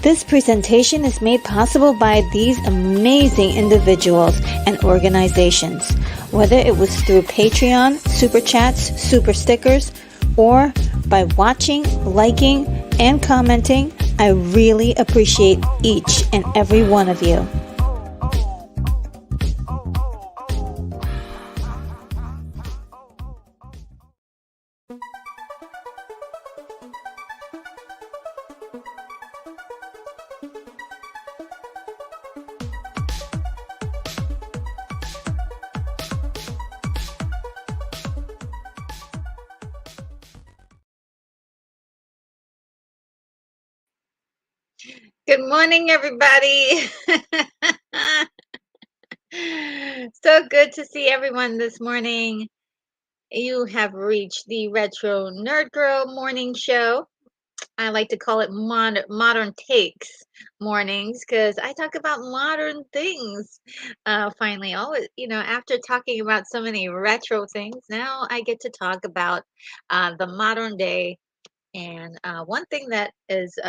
This presentation is made possible by these amazing individuals and organizations, whether it was through Patreon, Super Chats, Super Stickers, or by watching, liking, and commenting. I really appreciate each and every one of you. Good morning, everybody. So good to see everyone this morning. You have reached the Retro Nerd Girl Morning Show. I like to call it modern takes mornings because I talk about modern things. Finally, always, after talking about so many retro things, now I get to talk about the modern day. And one thing that is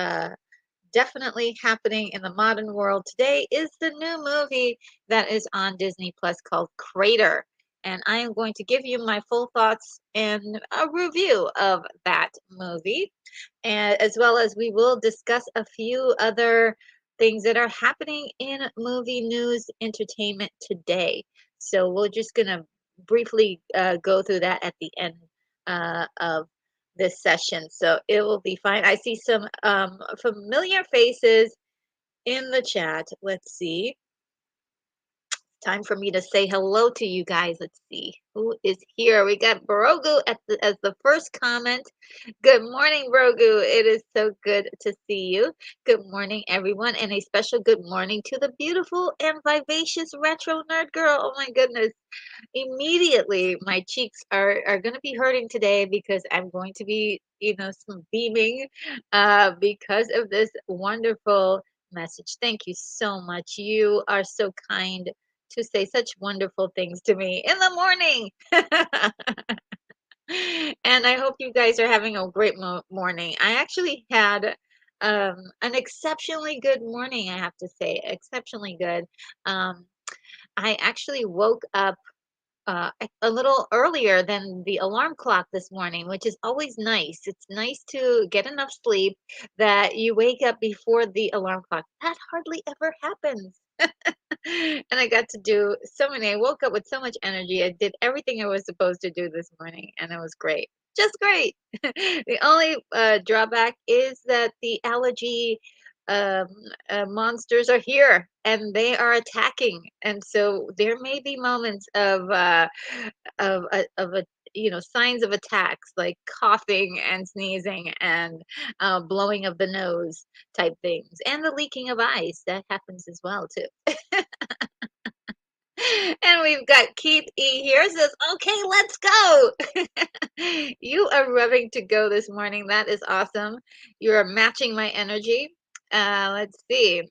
definitely happening in the modern world today is the new movie that is on Disney Plus called Crater. And I am going to give you my full thoughts and a review of that movie, and as well as we will discuss a few other things that are happening in movie news entertainment today. So we're just gonna briefly go through that at the end of this session, so it will be fine. I see some familiar faces in the chat. Let's see. Time for me to say hello to you guys. Let's see who is here. We got Brogu as the first comment. Good morning, Brogu. It is so good to see you. Good morning, everyone, and a special good morning to the beautiful and vivacious retro nerd girl. Oh my goodness. Immediately my cheeks are going to be hurting today because I'm going to be, some beaming because of this wonderful message. Thank you so much. You are so kind to say such wonderful things to me in the morning. And I hope you guys are having a great morning. I actually had an exceptionally good morning, I have to say, exceptionally good. Um, I actually woke up a little earlier than the alarm clock this morning, which is always nice. It's nice to get enough sleep that you wake up before the alarm clock. That hardly ever happens. And I got to do so many. I woke up with so much energy. I did everything I was supposed to do this morning, and it was great. Just great. The only drawback is that the allergy um, monsters are here and they are attacking, and so there may be moments of a signs of attacks like coughing and sneezing and blowing of the nose type things, and the leaking of ice that happens as well too. And we've got Keith E here says, okay, let's go. You are rubbing to go this morning. That is awesome. You are matching my energy. Let's see.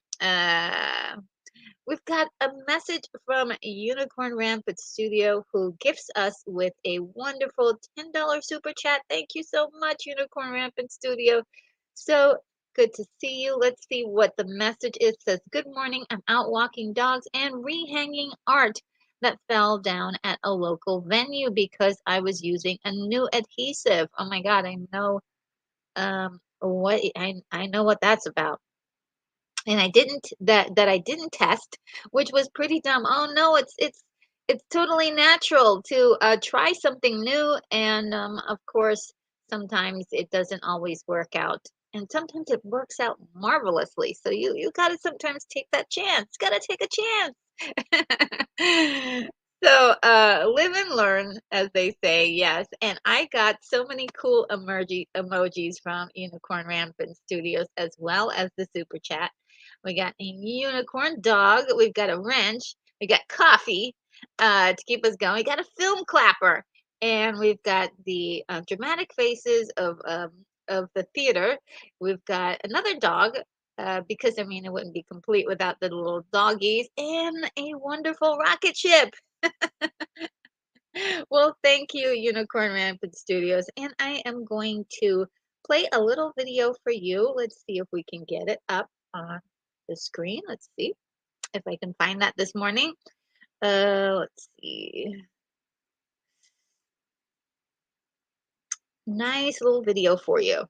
We've got a message from Unicorn Rampant Studio who gifts us with a wonderful $10 super chat. Thank you so much, Unicorn Rampant Studio. So good to see you. Let's see what the message is. It says, good morning. I'm out walking dogs and rehanging art that fell down at a local venue because I was using a new adhesive. Oh my God, I know what I know what that's about, and I didn't that I didn't test, which was pretty dumb. Oh no, it's totally natural to try something new, and of course, sometimes it doesn't always work out, and sometimes it works out marvelously. So you got to sometimes take that chance. Got to take a chance. So, live and learn, as they say, yes. And I got so many cool emojis from Unicorn Rampant Studios as well as the super chat. We got a unicorn dog. We've got a wrench. We got coffee to keep us going. We got a film clapper, and we've got the dramatic faces of the theater. We've got another dog. Because I mean, it wouldn't be complete without the little doggies and a wonderful rocket ship. Well, thank you, Unicorn Rampant Studios. And I am going to play a little video for you. Let's see if we can get it up on the screen. Let's see if I can find that this morning. Let's see. Nice little video for you.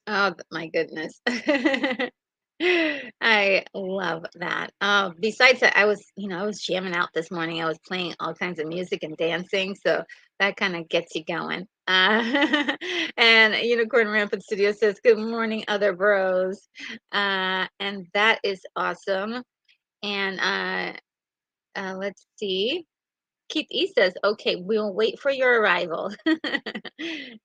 Oh my goodness. I love that. Besides that, I was jamming out this morning. I was playing all kinds of music and dancing, so that kind of gets you going. And Unicorn Rampant Studio says, "Good morning, other bros," and that is awesome. And let's see. Keith E says, okay, we'll wait for your arrival.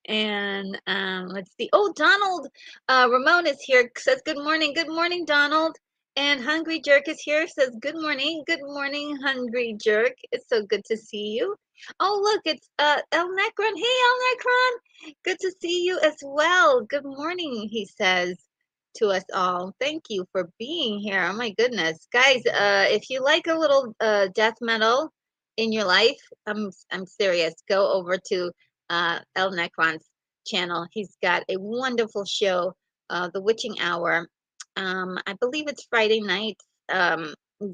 And let's see. Oh, Donald Ramon is here, says, good morning. Good morning, Donald. And Hungry Jerk is here, says, good morning. Good morning, Hungry Jerk. It's so good to see you. Oh, look, it's El Necron. Hey, El Necron. Good to see you as well. Good morning, he says to us all. Thank you for being here. Oh, my goodness. Guys, if you like a little death metal, in your life, I'm serious. Go over to El Necron's channel. He's got a wonderful show, The Witching Hour, I believe it's Friday nights.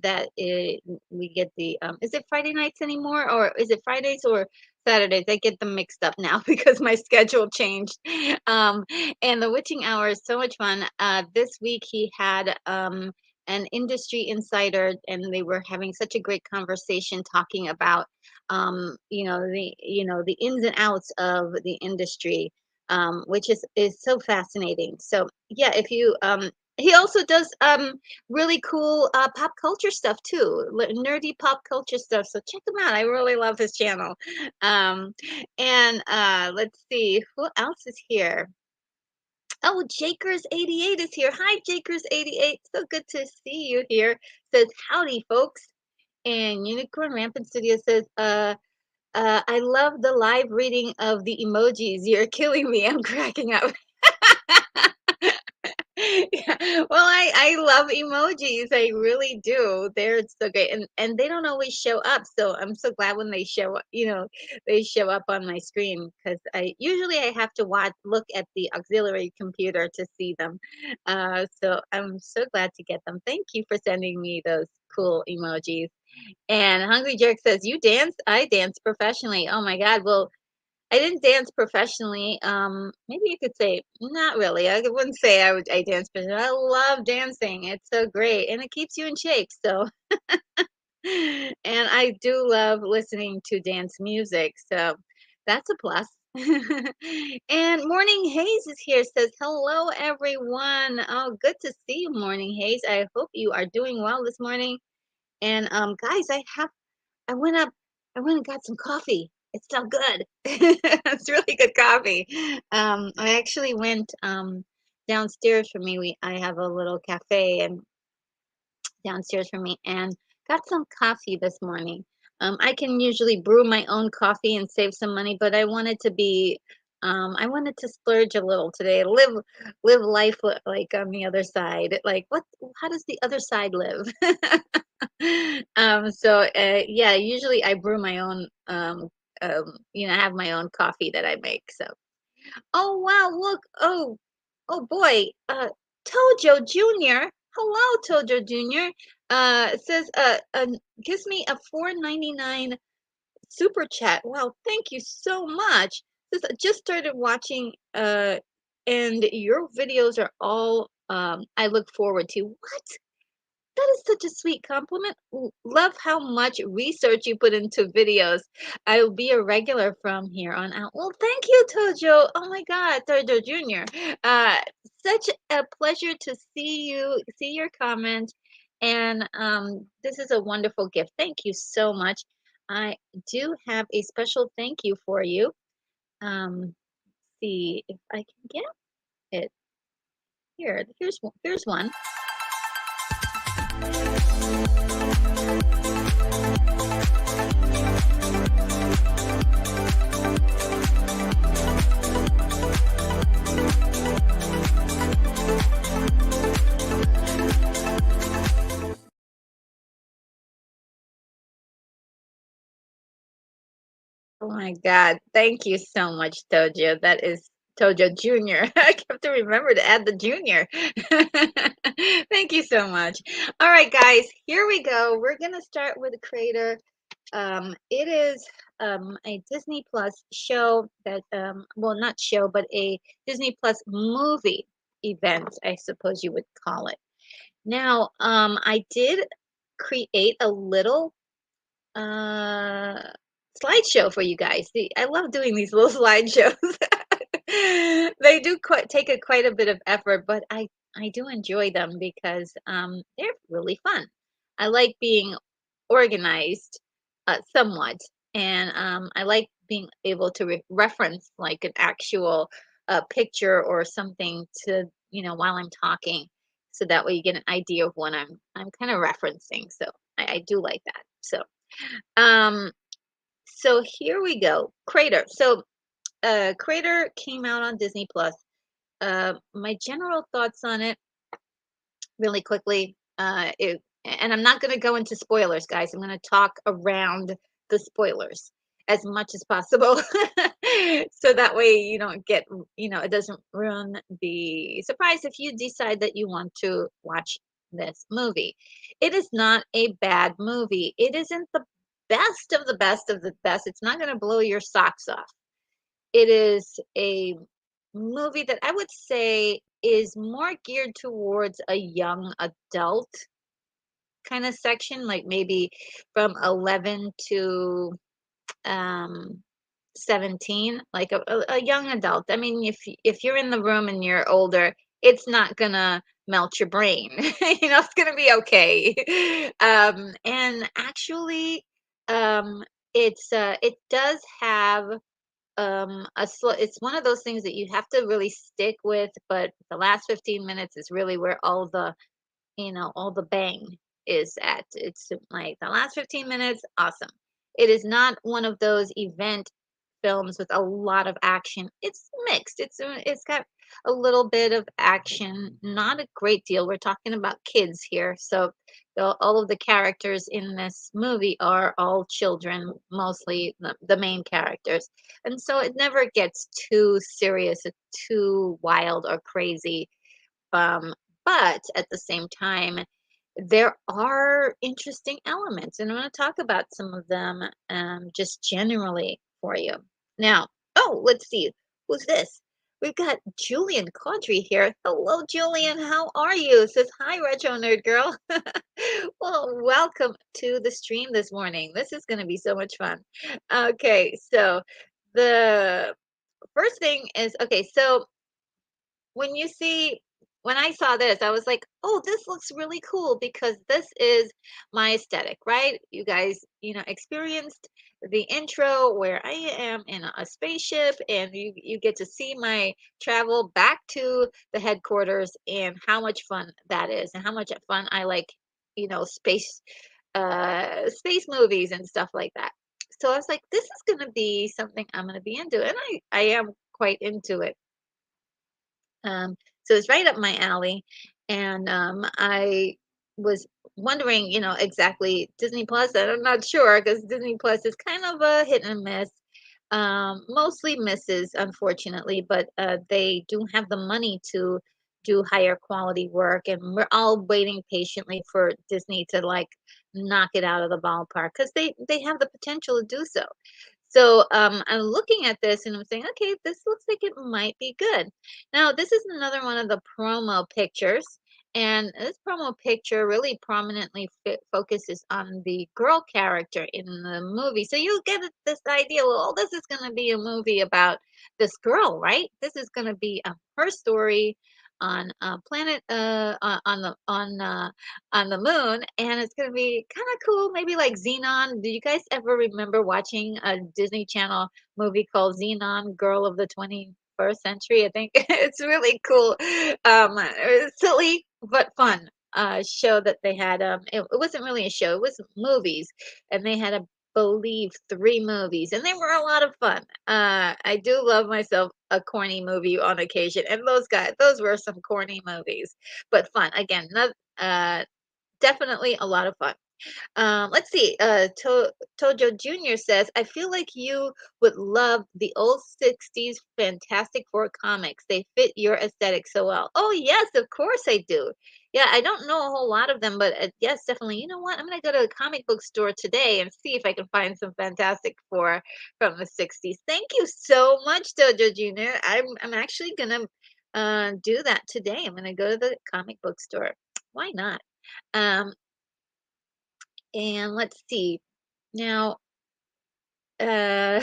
That it, we get the is it Friday nights anymore, or is it Fridays or Saturdays? I get them mixed up now because my schedule changed. Um, and the witching hour is so much fun. This week he had an industry insider, and they were having such a great conversation talking about the ins and outs of the industry, which is so fascinating. So yeah, if you he also does really cool pop culture stuff too, nerdy pop culture stuff. So check him out. I really love his channel. Um, and let's see who else is here. Oh, Jakers88 is here. Hi, Jakers88. So good to see you here. Says howdy, folks. And Unicorn Rampant Studio says, I love the live reading of the emojis. You're killing me. I'm cracking up. Yeah. Well, I love emojis. I really do. They're so great, and they don't always show up. So I'm so glad when they show up. They show up on my screen because I have to look at the auxiliary computer to see them. So I'm so glad to get them. Thank you for sending me those cool emojis. And Hungry Jerk says, "You dance? I dance professionally." Oh my God. Well, I didn't dance professionally. Maybe you could say not really. I wouldn't say I dance, but I love dancing. It's so great, and it keeps you in shape. So, and I do love listening to dance music. So, that's a plus. And Morning Haze is here. Says hello, everyone. Oh, good to see you, Morning Haze. I hope you are doing well this morning. And guys, I went up I went and got some coffee. It's so good. It's really good coffee. I actually went downstairs for me. I have a little cafe and downstairs for me and got some coffee this morning. I can usually brew my own coffee and save some money, but I wanted to splurge a little today, live life like on the other side. Like how does the other side live? Yeah, usually I brew my own I have my own coffee that I make. So oh wow, look. Oh boy. Tojo Jr. Hello, Tojo Jr. Says gives me a 4.99 super chat. Wow, thank you so much. Says I just started watching and your videos are all I look forward to. What? That is such a sweet compliment. Love how much research you put into videos. I'll be a regular from here on out. Well, thank you, Tojo. Oh my God, Tojo Jr. Uh, Such a pleasure to see your comment, and this is a wonderful gift. Thank you so much. I do have a special thank you for you. See if I can get it here. Here's one. Oh my God. Thank you so much, Tojo. That is Tojo Jr. I have to remember to add the junior. Thank you so much. All right, guys, here we go. We're going to start with the creator. It is a Disney Plus show that, well, not show, but a Disney Plus movie event, I suppose you would call it. Now, I did create a little uh slideshow for you guys. See, I love doing these little slideshows. They do take quite a bit of effort, but I do enjoy them because they're really fun. I like being organized somewhat, and I like being able to reference like an actual picture or something to while I'm talking, so that way you get an idea of what I'm kind of referencing. So I do like that. Um, so here we go. Crater. So, Crater came out on Disney Plus. My general thoughts on it, really quickly. And I'm not going to go into spoilers, guys. I'm going to talk around the spoilers. as much as possible. So that way you don't get, it doesn't ruin the surprise if you decide that you want to watch this movie. It is not a bad movie. It isn't the best of the best of the best. It's not going to blow your socks off. It is a movie that I would say is more geared towards a young adult kind of section, like maybe from 11 to um 17, like a young adult. I mean, if you're in the room and you're older, it's not gonna melt your brain. It's gonna be okay. And actually, um, it does have a slow. It's one of those things that you have to really stick with, but the last 15 minutes is really where all the bang is at. It's like the last 15 minutes, awesome. It is not one of those event films with a lot of action. It's mixed. It's got a little bit of action, not a great deal. We're talking about kids here, so all of the characters in this movie are all children, mostly the main characters, and so it never gets too serious, or too wild or crazy. um, but at the same time, there are interesting elements, and I'm going to talk about some of them just generally for you. Now, oh, let's see. Who's this? We've got Julian Caudry here. Hello, Julian. How are you? It says, hi, Retro Nerd Girl. Well, welcome to the stream this morning. This is going to be so much fun. Okay, so the first thing is okay, so when you see when I saw this, I was like, "Oh, this looks really cool because this is my aesthetic," right? You guys, experienced the intro where I am in a spaceship and you get to see my travel back to the headquarters and how much fun that is and how much fun I like, space movies and stuff like that. So I was like, this is going to be something I'm going to be into, and I am quite into it. So it's right up my alley. And I was wondering, exactly Disney Plus. I'm not sure because Disney Plus is kind of a hit and miss. Mostly misses, unfortunately, but they do have the money to do higher quality work, and we're all waiting patiently for Disney to like knock it out of the ballpark because they have the potential to do so. So I'm looking at this and I'm saying, okay, this looks like it might be good. Now, this is another one of the promo pictures. And this promo picture really prominently focuses on the girl character in the movie. So you get this idea, well, this is going to be a movie about this girl, right? This is going to be her story on planet on the moon, and it's going to be kind of cool, maybe like Xenon. Do you guys ever remember watching a Disney Channel movie called Xenon, Girl of the 21st Century? I think it's really cool. Silly but fun show that they had. It wasn't really a show, it was movies, and they had, believe, three movies, and they were a lot of fun. I do love myself a corny movie on occasion, and those were some corny movies, but fun. Again, not, definitely a lot of fun. Let's see. Tojo Jr. says, I feel like you would love the old 60s Fantastic Four comics. They fit your aesthetic so well. Oh, yes, of course I do. Yeah, I don't know a whole lot of them, but yes, definitely. You know what? I'm going to go to a comic book store today and see if I can find some Fantastic Four from the 60s. Thank you so much, Tojo Jr. I'm actually going to do that today. I'm going to go to the comic book store. Why not? Um, and let's see. Now, uh,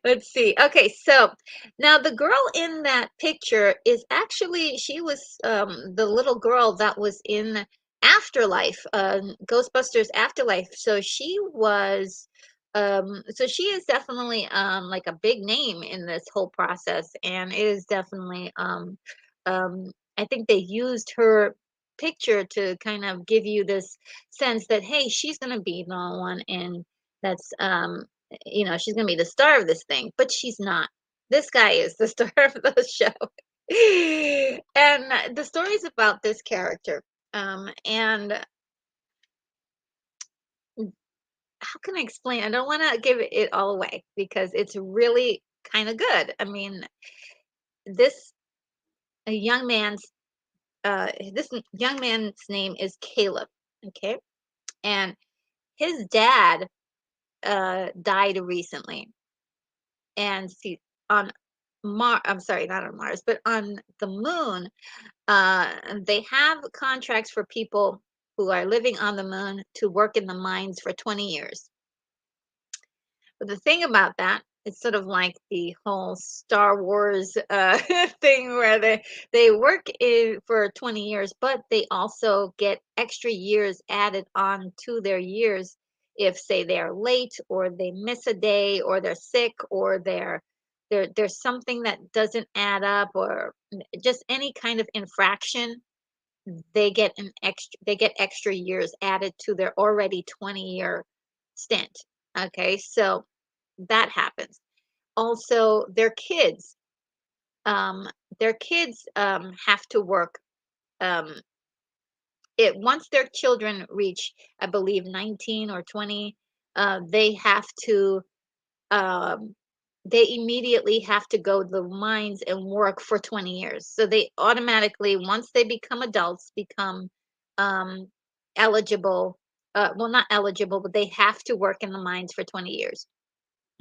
let's see. Okay, so now the girl in that picture is actually she was the little girl that was in Afterlife, Ghostbusters Afterlife. So she is definitely like a big name in this whole process, and it is definitely I think they used her picture to kind of give you this sense that hey, she's gonna be the one in that's she's gonna be the star of this thing, but she's not. This guy is the star of the show. And the story is about this character, and how can I explain? I don't want to give it all away because it's really kind of good. I mean, this a young man's young man's name is Caleb. Okay, and his dad died recently, and see on I'm sorry, not on Mars, but on the moon, they have contracts for people who are living on the moon to work in the mines for 20 years. But the thing about that, it's sort of like the whole Star Wars thing where they work for 20 years, but they also get extra years added on to their years if, say, they're late or they miss a day or they're sick or there's something that doesn't add up or just any kind of infraction. They get extra years added to their already 20-year stint. Okay, so that happens. Also, their kids have to work. Um, it once their children reach, I believe, 19 or 20, they have to. Um, they immediately have to go to the mines and work for 20 years. So they automatically, once they become adults, become um, eligible. Well, not eligible, but they have to work in the mines for 20 years.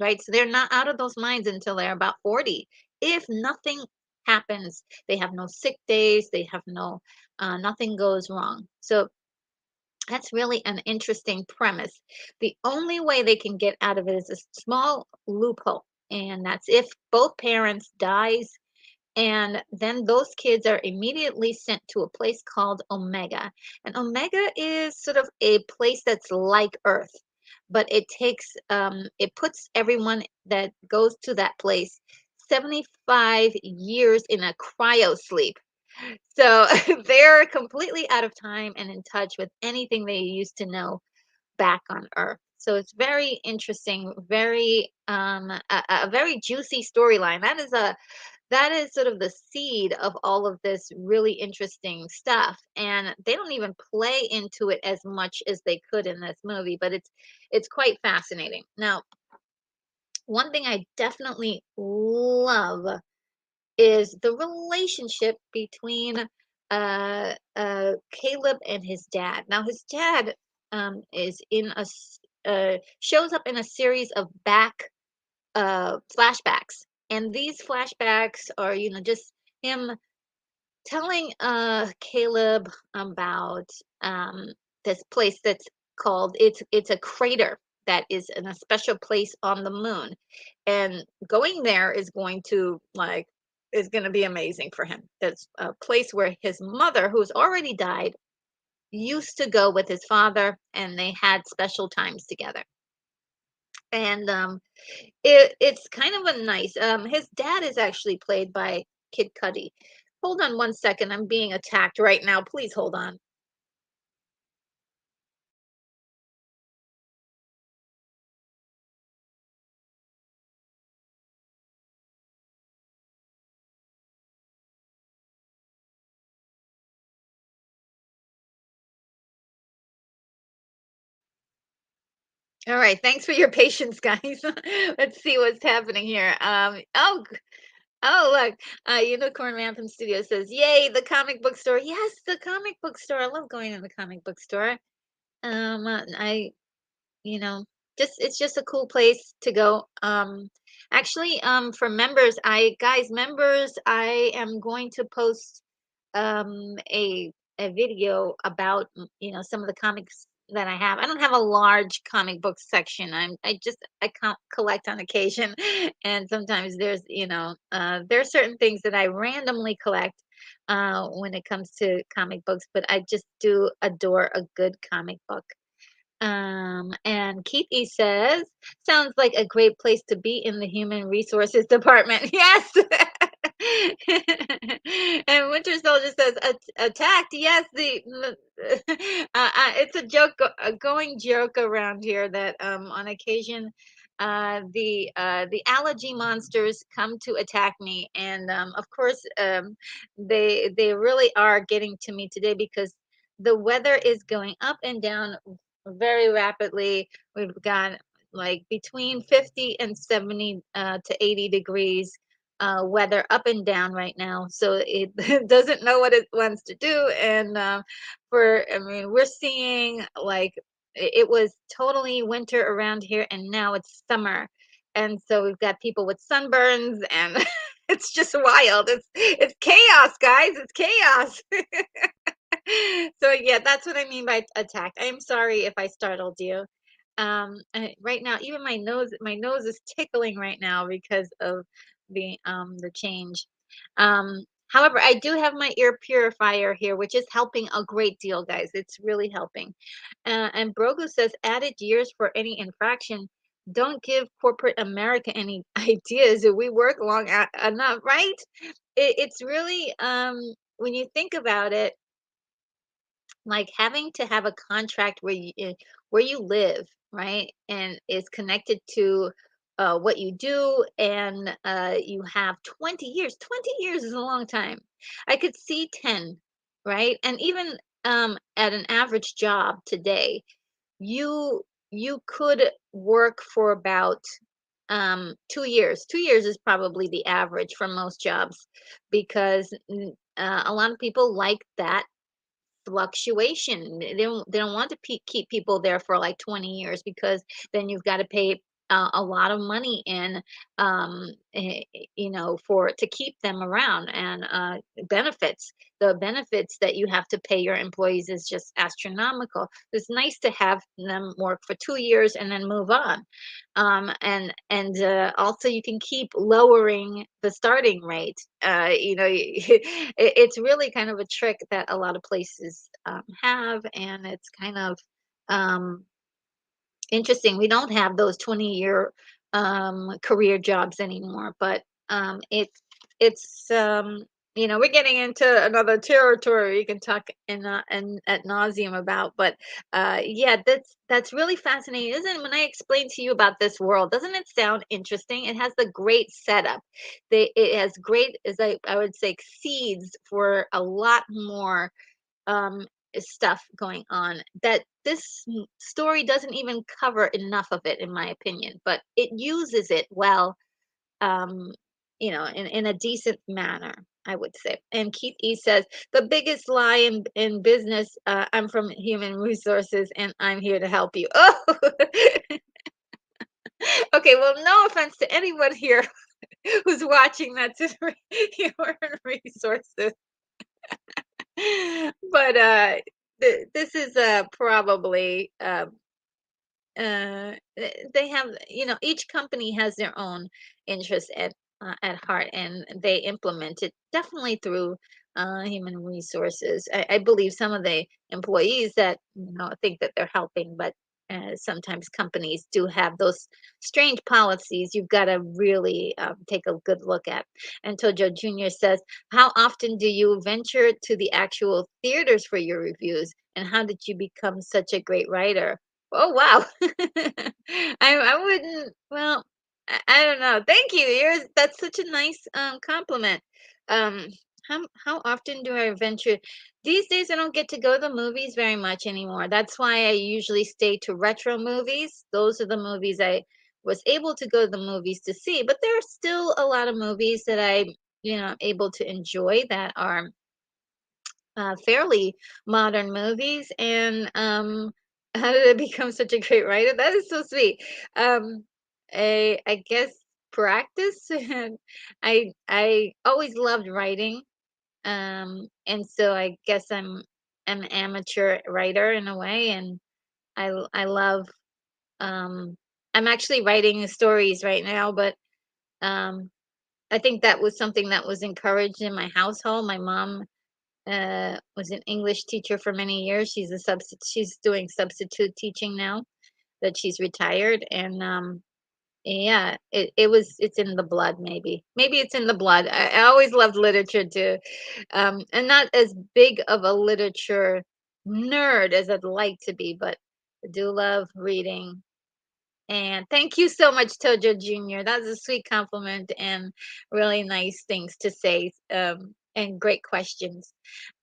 Right? So they're not out of those mines until they're about 40. If nothing happens, they have no sick days, they have nothing goes wrong. So that's really an interesting premise. The only way they can get out of it is a small loophole, and that's if both parents dies and then those kids are immediately sent to a place called Omega. And Omega is sort of a place that's like Earth, but it puts everyone that goes to that place 75 years in a cryo sleep. So they're completely out of time and in touch with anything they used to know back on Earth. So it's very interesting, very a very juicy storyline. That is sort of the seed of all of this really interesting stuff, and they don't even play into it as much as they could in this movie, but it's quite fascinating. Now, one thing I definitely love is the relationship between Caleb and his dad. Now, his dad is shows up in a series of flashbacks, and these flashbacks are just him telling Caleb about this place that's called it's a crater that is in a special place on the moon, and going there is going to be amazing for him. That's a place where his mother, who's already died, used to go with his father, and they had special times together. And it's kind of a nice. His dad is actually played by Kid Cudi. Hold on one second. I'm being attacked right now. Please hold on. All right. Thanks for your patience, guys. Let's see what's happening here. Look. Unicorn Man from Studio says, "Yay, the comic book store! Yes, the comic book store. I love going to the comic book store. I you know it's just a cool place to go. Actually, for members, I am going to post a video about some of the comics that I have. I don't have a large comic book section. I can't collect on occasion, and sometimes there's certain things that I randomly collect when it comes to comic books, but I just do adore a good comic book. And Keithy says, sounds like a great place to be in the human resources department. Yes. And Winter Soldier says, attacked. Yes, it's a going joke around here that on occasion the allergy monsters come to attack me, and of course they really are getting to me today because the weather is going up and down very rapidly. We've got like between 50 and 70 to 80 degrees weather up and down right now. So it doesn't know what it wants to do. And I mean, we're seeing like it was totally winter around here and now it's summer. And so we've got people with sunburns and it's just wild. It's chaos, guys. It's chaos. So yeah, that's what I mean by attacked. I'm sorry if I startled you. Right now, even my nose is tickling right now because of the change. However, I do have my ear purifier here, which is helping a great deal, guys. It's really helping. And Brogu says added years for any infraction. Don't give corporate America any ideas. We work long enough, right? It's really when you think about it, like having to have a contract where you live, right, and is connected to what you do, and you have 20 years. 20 years is a long time. I could see 10, right? And even at an average job today, you you could work for about 2 years. 2 years is probably the average for most jobs because a lot of people like that fluctuation. They don't want to keep people there for like 20 years because then you've got to pay a lot of money in for to keep them around and benefits. The benefits that you have to pay your employees is just astronomical. It's nice to have them work for 2 years and then move on. And also you can keep lowering the starting rate. It's really kind of a trick that a lot of places have, and it's kind of um, interesting. We don't have those 20-year career jobs anymore, but it's we're getting into another territory we can talk in at nauseum about. But yeah, that's really fascinating, isn't it? When I explain to you about this world, doesn't it sound interesting? It has the great setup. It has great, as I would say, seeds for a lot more stuff going on that this story doesn't even cover enough of it, in my opinion, but it uses it well, um, in a decent manner, I would say. And Keith E says, the biggest lie in business, I'm from human resources and I'm here to help you. Oh, okay. Well, no offense to anyone here who's watching that's in human resources. But this is probably they have, each company has their own interests at heart, and they implement it definitely through human resources. I believe some of the employees that think that they're helping, but sometimes companies do have those strange policies you've got to really take a good look at. And Tojo Jr. says, how often do you venture to the actual theaters for your reviews, and how did you become such a great writer? Oh, wow. I wouldn't, well, I don't know. Thank you. That's such a nice compliment. Um how often do I venture? These days I don't get to go to the movies very much anymore. That's why I usually stay to retro movies. Those are the movies I was able to go to the movies to see, but there are still a lot of movies that able to enjoy that are fairly modern movies. And how did I become such a great writer? That is so sweet. Um, I guess practice. And I always loved writing. And so I guess I'm an amateur writer in a way, and I love. Um, I'm actually writing stories right now, but um, I think that was something that was encouraged in my household. My mom was an English teacher for many years. She's doing substitute teaching now that she's retired. And yeah, it's in the blood. Maybe it's in the blood. I always loved literature too, and not as big of a literature nerd as I'd like to be, but I do love reading. And thank you so much, Tojo Jr. That's a sweet compliment and really nice things to say. and great questions.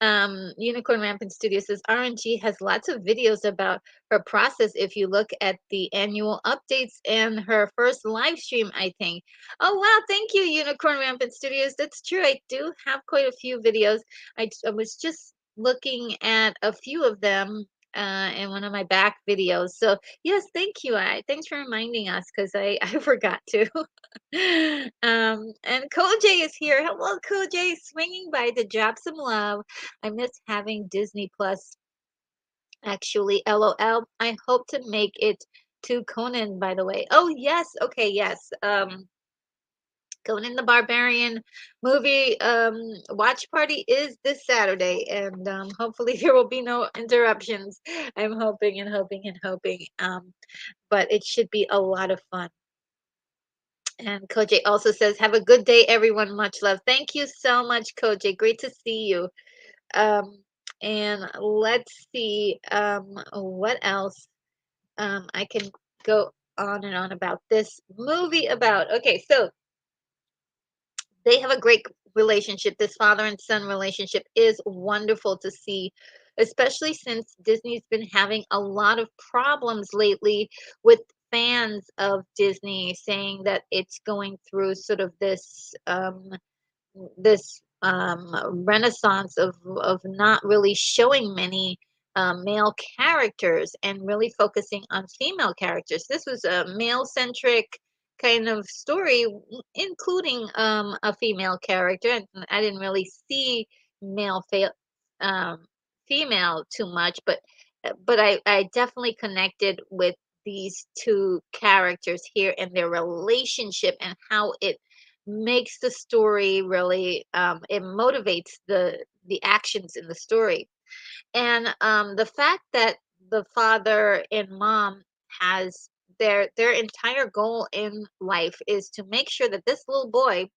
Unicorn Rampant Studio says RNG has lots of videos about her process. If you look at the annual updates and her first live stream, I think. Oh wow, thank you, Unicorn Rampant Studios. That's true. I do have quite a few videos. I was just looking at a few of them in one of my back videos. So yes, thank you. Thanks for reminding us because I forgot to. And Koj is here. Hello, Koj, swinging by to drop some love. I miss having Disney Plus. Actually, LOL. I hope to make it to Conan, by the way. Oh, yes. Okay, yes. Conan the Barbarian movie watch party is this Saturday, and hopefully there will be no interruptions. I'm hoping and hoping and hoping. But it should be a lot of fun. And Koje also says, "Have a good day, everyone. Much love." Thank you so much, Koje. Great to see you. Um, and let's see what else I can go on and on about this movie about. Okay, so they have a great relationship. This father and son relationship is wonderful to see, especially since Disney's been having a lot of problems lately with fans of Disney saying that it's going through sort of this renaissance of not really showing many male characters and really focusing on female characters. This was a male centric kind of story, including a female character. And I didn't really see male um, female too much, but I definitely connected with these two characters here and their relationship and how it makes the story really it motivates the actions in the story. And the fact that the father and mom has their entire goal in life is to make sure that this little boy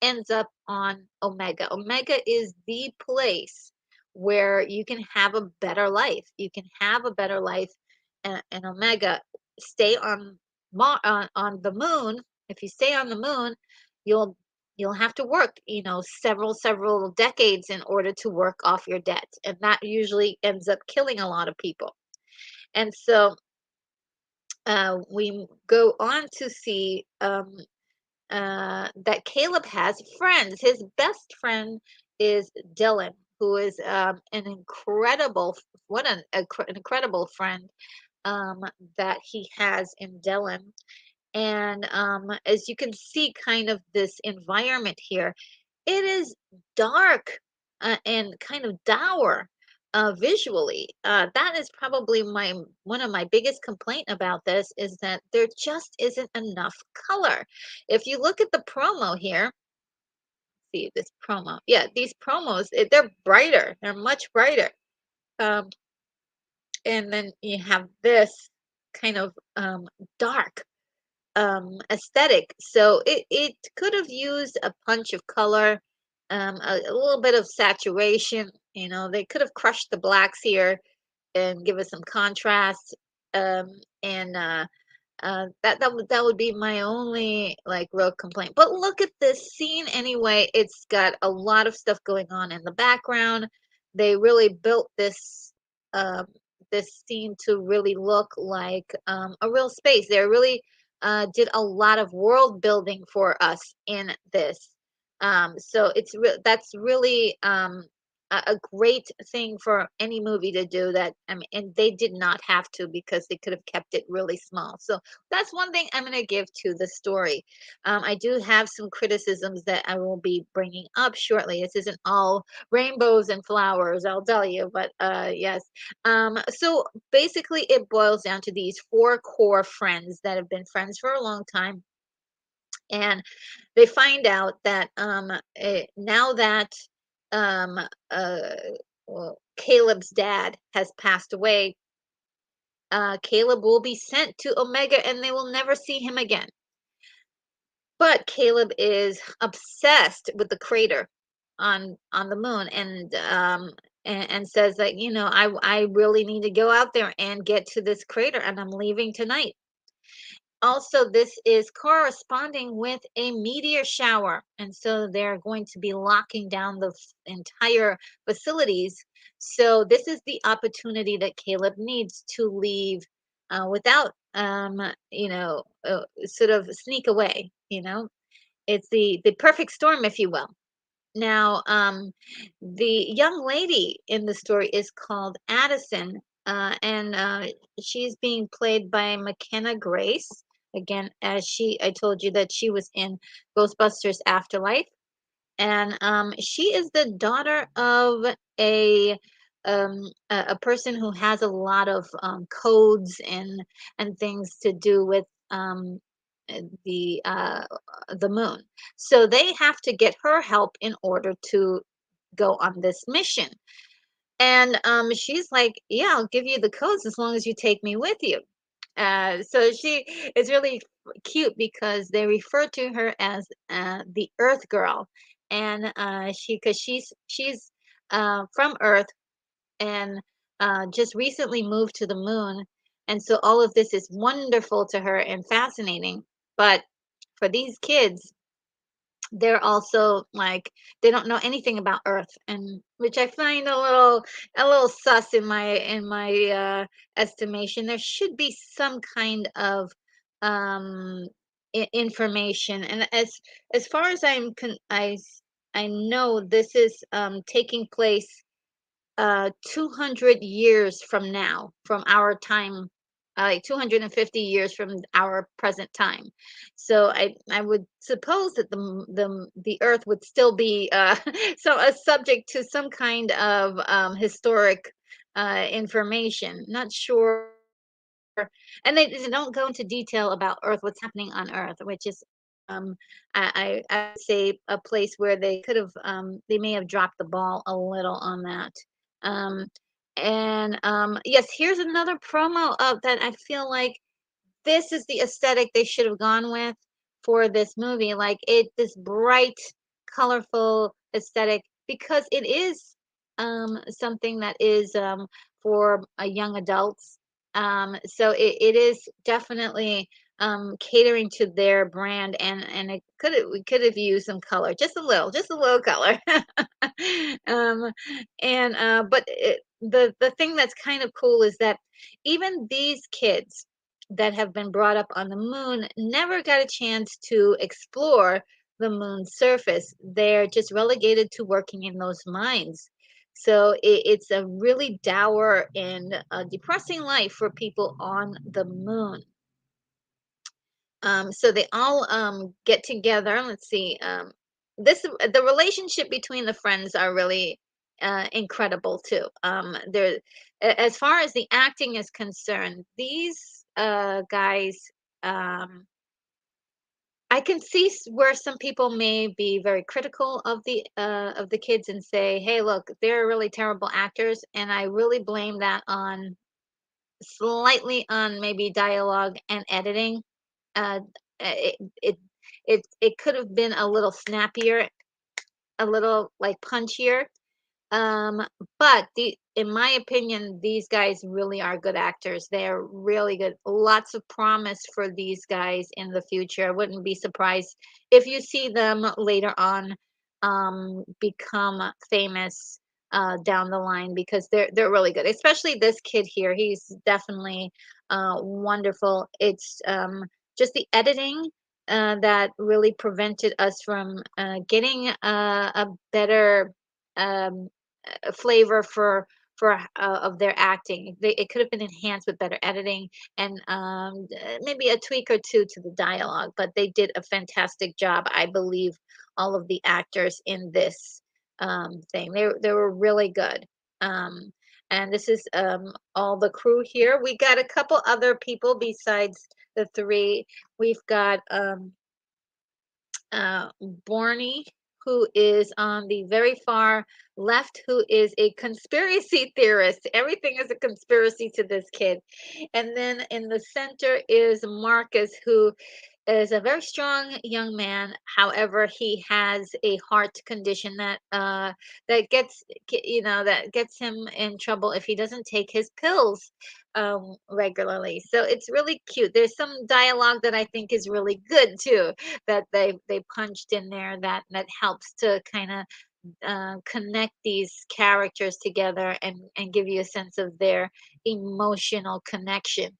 ends up on Omega. Omega is the place where you can have a better life. You can have a better life, and Omega. Stay on on the moon. If you stay on the moon, you'll you'll have to work, several decades in order to work off your debt, and that usually ends up killing a lot of people. And so we go on to see that Caleb has friends. His best friend is Dylan, who is an incredible, an incredible friend um, that he has in Dylan. And as you can see, kind of this environment here, it is dark and kind of dour visually. That is probably my one of my biggest complaint about this is that there just isn't enough color. If you look at the promo here, see this promo. Yeah, these promos, they're brighter. They're much brighter. Um, and then you have this kind of dark aesthetic. So it could have used a punch of color, a little bit of saturation. They could have crushed the blacks here and give us some contrast. And that would be my only like real complaint. But look at this scene anyway. It's got a lot of stuff going on in the background. They really built um, this scene to really look like a real space. They really did a lot of world building for us in this. So that's really a great thing for any movie to do that. I mean, and they did not have to because they could have kept it really small. So that's one thing I'm going to give to the story. I do have some criticisms that I will be bringing up shortly. This isn't all rainbows and flowers, I'll tell you, but yes. So basically, it boils down to these four core friends that have been friends for a long time. And they find out that now that um, uh, well, Caleb's dad has passed away, Caleb will be sent to Omega and they will never see him again. But Caleb is obsessed with the crater on the moon and says that I really need to go out there and get to this crater and I'm leaving tonight. also, this is corresponding with a meteor shower, and so they're going to be locking down the entire facilities. So this is the opportunity that Caleb needs to leave without, sort of sneak away. It's the perfect storm, if you will. Now, the young lady in the story is called Addison, and she's being played by McKenna Grace. Again, as I told you that she was in Ghostbusters Afterlife, and she is the daughter of a a person who has a lot of codes and things to do with the moon. So they have to get her help in order to go on this mission. And she's like, "Yeah, I'll give you the codes as long as you take me with you." So she is really cute because they refer to her as the Earth Girl, and because she's from Earth and just recently moved to the moon, and so all of this is wonderful to her and fascinating. But for these kids, they're also like they don't know anything about Earth, and which I find a little sus in my estimation. There should be some kind of um information, and as far as I know, this is taking place 200 years from now, from our time, like 250 years from our present time. So I would suppose that the Earth would still be so subject to some kind of historic information. Not sure, and they don't go into detail about Earth, what's happening on Earth, which is I would say a place where they may have dropped the ball a little on that. Um, and yes, here's another promo of that I feel like this is the aesthetic they should have gone with for this movie. Like this bright, colorful aesthetic because it is something that is for young adults. So it is definitely catering to their brand, and we could have used some color, just a little color. um, and but the thing that's kind of cool is that even these kids that have been brought up on the moon never got a chance to explore the moon's surface. They're just relegated to working in those mines. So it's a really dour and depressing life for people on the moon. So they all get together. Let's see. The relationship between the friends are really incredible too. As far as the acting is concerned, these guys. Um, I can see where some people may be very critical of the kids and say, "Hey, look, they're really terrible actors," and I really blame that on slightly on maybe dialogue and editing. Uh, it it it could have been a little snappier, a little like punchier. Um, but in my opinion, these guys really are good actors. They're really good. Lots of promise for these guys in the future. I wouldn't be surprised if you see them later on become famous down the line because they're really good. Especially this kid here. He's definitely wonderful. It's just the editing that really prevented us from getting a better um, flavor for of their acting. It could have been enhanced with better editing and maybe a tweak or two to the dialogue, but they did a fantastic job. I believe all of the actors in this thing. They were really good. Um, and this is all the crew here. We got a couple other people besides the three. We've got Borny, who is on the very far left, who is a conspiracy theorist. Everything is a conspiracy to this kid. And then in the center is Marcus, who is a very strong young man. However, he has a heart condition that that gets him in trouble if he doesn't take his pills regularly. So it's really cute. There's some dialogue that I think is really good too, that they punched in there that helps to kind of connect these characters together and give you a sense of their emotional connection.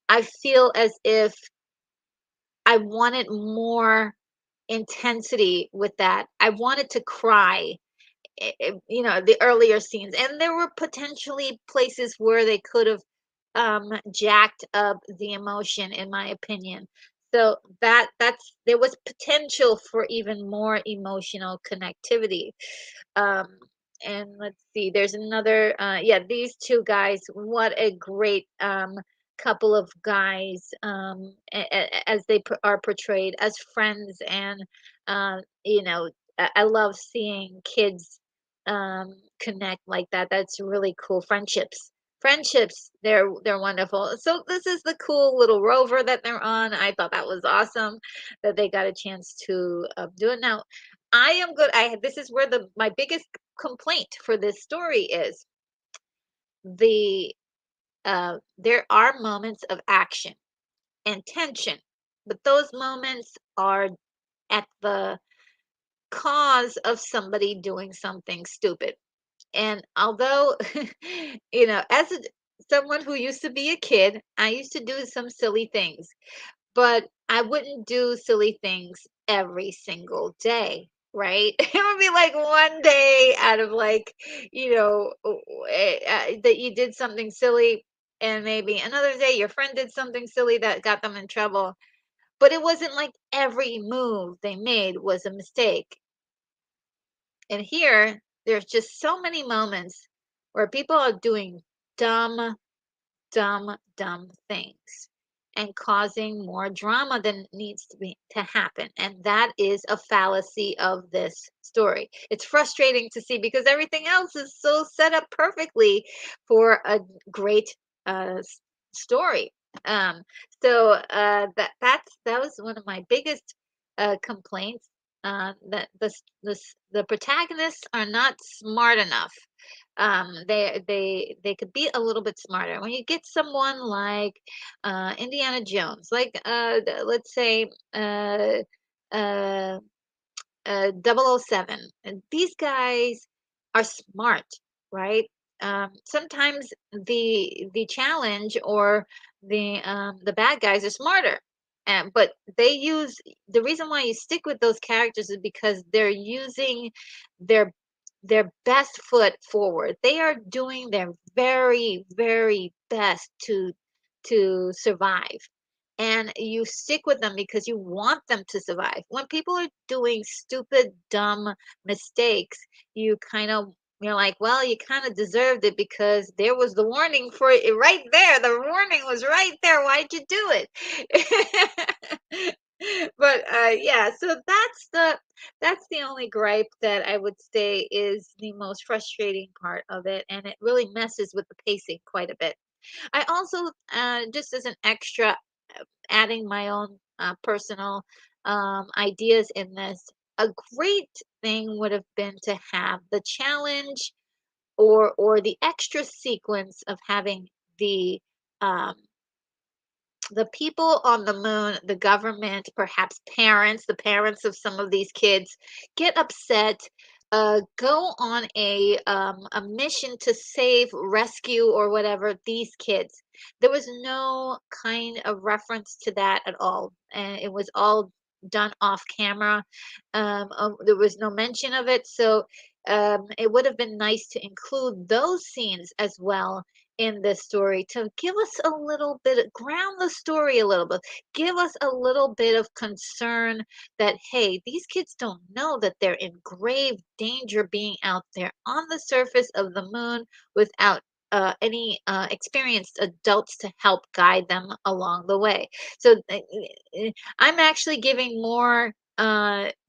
I feel as if I wanted more intensity with that. I wanted to cry, the earlier scenes, and there were potentially places where they could have jacked up the emotion, in my opinion. So that's there was potential for even more emotional connectivity. Um, and let's see, there's another, yeah, these two guys, what a great couple of guys, as they are portrayed as friends. And, you know, I love seeing kids connect like that. That's really cool. Friendships, they're wonderful. So this is the cool little rover that they're on. I thought that was awesome that they got a chance to do it. Now, I am good. I this is where the my biggest complaint for this story is the there are moments of action and tension, but those moments are at the cause of somebody doing something stupid. And although, as someone who used to be a kid, I used to do some silly things. But I wouldn't do silly things every single day, right? It would be like one day out of like, that you did something silly, and maybe another day your friend did something silly that got them in trouble. But it wasn't like every move they made was a mistake. And here, there's just so many moments where people are doing dumb dumb things and causing more drama than needs to happen. And that is a fallacy of this story. It's frustrating to see because everything else is so set up perfectly for a great story. Um, that was one of my biggest complaints. That the protagonists are not smart enough. They could be a little bit smarter. When you get someone like Indiana Jones, like let's say uh, 007, and these guys are smart, right? Sometimes the challenge or the bad guys are smarter. But they use the reason why you stick with those characters is because they're using their their best foot forward. They are doing their very, very best to survive. And you stick with them because you want them to survive. When people are doing stupid, dumb mistakes, you're like, well, you kind of deserved it because there was the warning for it right there. The warning was right there. Why'd you do it? But yeah, so that's the only gripe that I would say is the most frustrating part of it, and it really messes with the pacing quite a bit. I also, just as an extra, adding my own personal ideas in this, a great thing would have been to have the challenge or the extra sequence of having the um, the people on the moon, the government, perhaps parents, the parents of some of these kids, get upset, go on a mission to save, rescue, or whatever these kids. There was no kind of reference to that at all, and it was all done off camera. There was no mention of it, so it would have been nice to include those scenes as well in this story to give us a little bit ground the story a little bit, give us a little bit of concern that hey, these kids don't know that they're in grave danger being out there on the surface of the moon without any experienced adults to help guide them along the way. So I'm actually giving more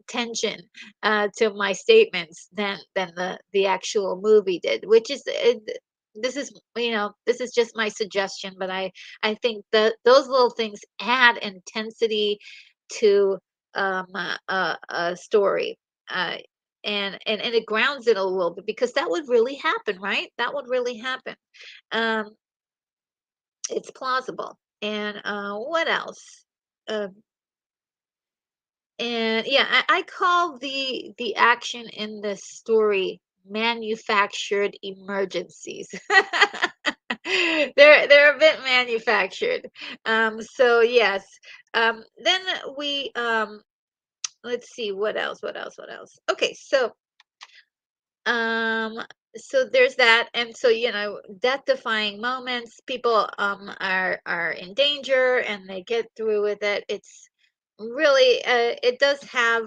tension to my statements than the actual movie did, which is this is this is just my suggestion, but I think that those little things add intensity to a story. Uh, and it grounds it a little bit because that would really happen, right? That would really happen. Um, it's plausible. And what else? Um, and yeah, I call the action in this story manufactured emergencies. They're a bit manufactured. So yes. Then we let's see what else. Okay, um so there's that, and so death defying moments, people are in danger and they get through with it. It's really it does have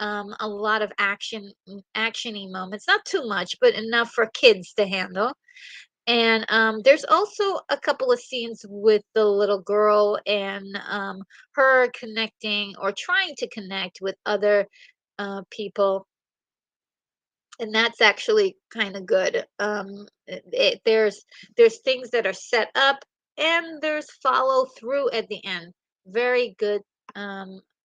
a lot of actiony moments, not too much but enough for kids to handle. And there's also a couple of scenes with the little girl and her connecting or trying to connect with other people, and that's actually kind of good. There's things that are set up, and there's follow through at the end. Very good,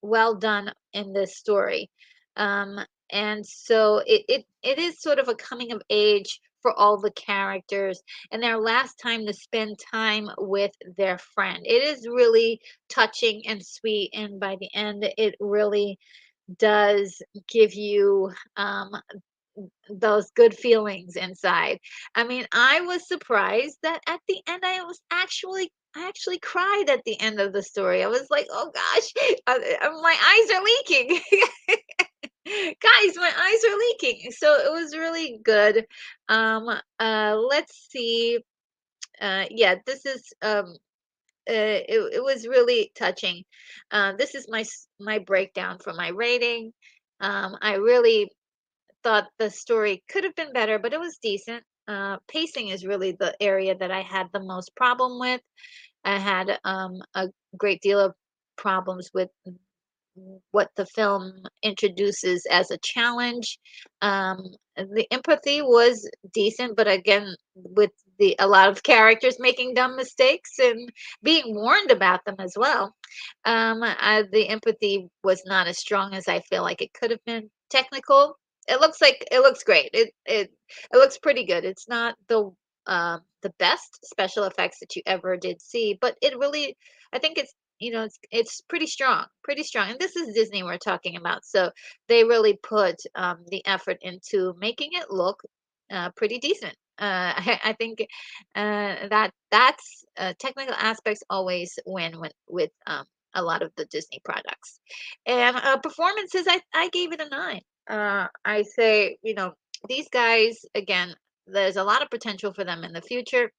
well done in this story. Um, and so it is sort of a coming of age for all the characters and their last time to spend time with their friend. It is really touching and sweet, and by the end, it really does give you those good feelings inside. I mean, I was surprised that at the end I actually cried at the end of the story. I was like, "Oh gosh, my eyes are leaking." Guys, my eyes are leaking. So it was really good. Let's see. Yeah, this is it was really touching. This is my breakdown for my rating. I really thought the story could have been better, but it was decent. Pacing is really the area that I had the most problem with. I had a great deal of problems with what the film introduces as a challenge. The empathy was decent, but again, with a lot of characters making dumb mistakes and being warned about them as well, the empathy was not as strong as I feel like it could have been. Technical, it looks great. It looks pretty good. It's not the best special effects that you ever did see, but it really, I think it's pretty strong. And this is Disney we're talking about, so they really put the effort into making it look pretty decent. I think that's technical aspects always win with a lot of the Disney products. And performances, I gave it a 9. I say, these guys again. There's a lot of potential for them in the future.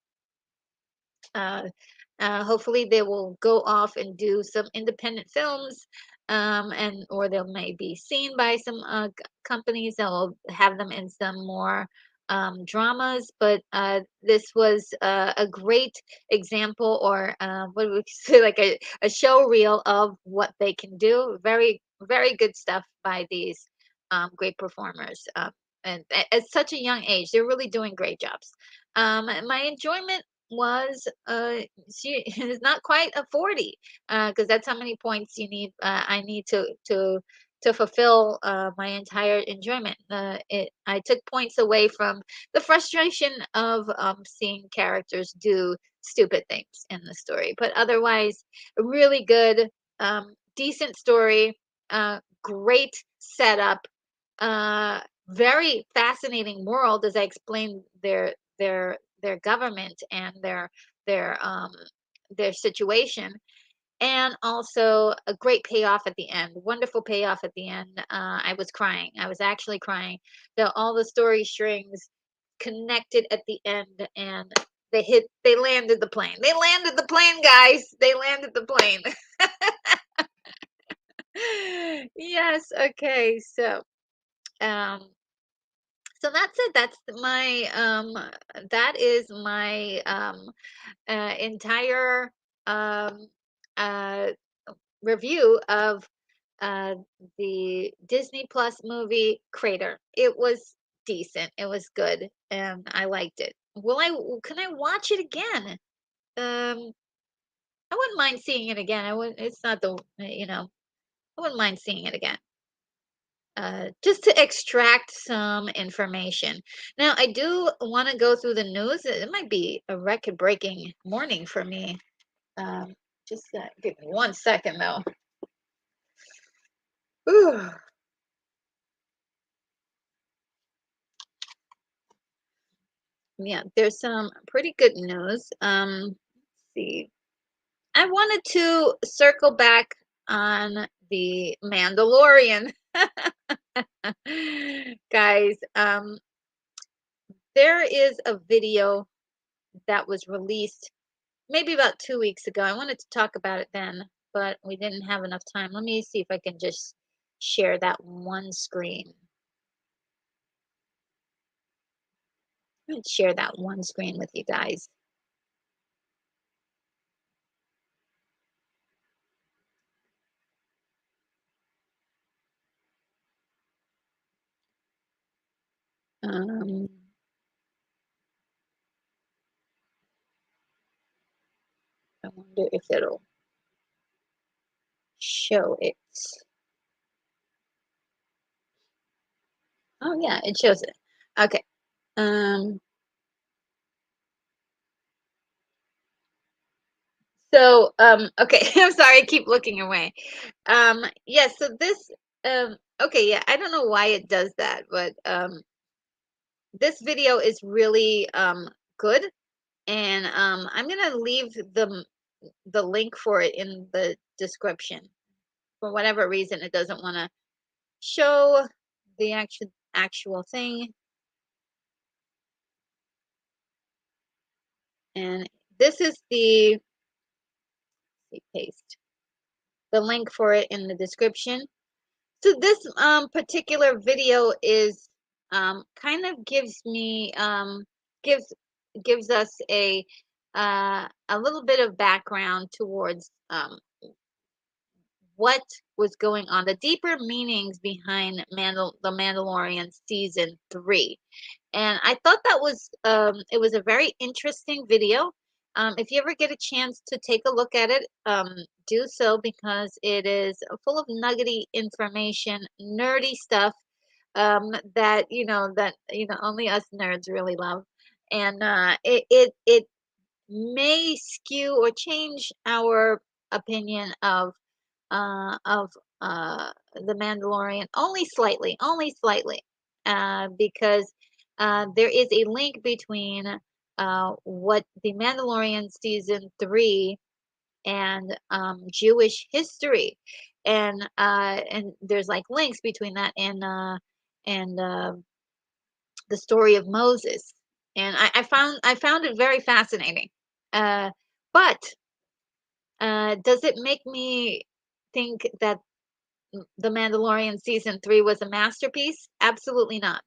Uh, Hopefully, they will go off and do some independent films, and or they may be seen by some companies that will have them in some more dramas. But this was a great example, or what would we say, like a show reel of what they can do. Very, very good stuff by these great performers. And at such a young age, they're really doing great jobs. My enjoyment was she is not quite a 40, because that's how many points I need to fulfill my entire enjoyment. I took points away from the frustration of seeing characters do stupid things in the story, but otherwise a really good, decent story, great setup, very fascinating world, as I explained their government and their their situation, and also a great payoff at the end. Wonderful payoff at the end. I was crying. I was actually crying. All the story strings connected at the end, and they landed the plane. They landed the plane, guys. They landed the plane. Yes. Okay. Um so that's it. That is my entire um uh review of uh the Disney Plus movie Crater. It was decent. It was good, and I liked it. Can I watch it again? Um I wouldn't mind seeing it again. I would It's not the, I wouldn't mind seeing it again. Just to extract some information. Now, I do want to go through the news. It might be a record-breaking morning for me. Um, just give me 1 second, though. Ooh. Yeah, there's some pretty good news. Let's see. I wanted to circle back on the Mandalorian. Guys, there is a video that was released maybe about 2 weeks ago. I wanted to talk about it then, but we didn't have enough time. Let me see if I can just share that one screen. Let's share that one screen with you guys. Um, I wonder if it'll show it. Oh yeah, it shows it. Okay. Um, okay, I'm sorry, I keep looking away. Yeah, so this, okay, yeah, I don't know why it does that, but this video is really good, and I'm gonna leave the link for it in the description. For whatever reason, it doesn't want to show the actual thing, and this is the paste the link for it in the description. So this particular video is kind of gives gives us a little bit of background towards what was going on, the deeper meanings behind the Mandalorian season 3. And I thought that was it was a very interesting video. If you ever get a chance to take a look at it, do so, because it is full of nuggety information, nerdy stuff, that only us nerds really love. And it may skew or change our opinion of the Mandalorian only slightly, because there is a link between what the Mandalorian season 3 and Jewish history, and there's like links between that and the story of Moses, and I found it very fascinating. Uh, but does it make me think that The Mandalorian season 3 was a masterpiece? Absolutely not,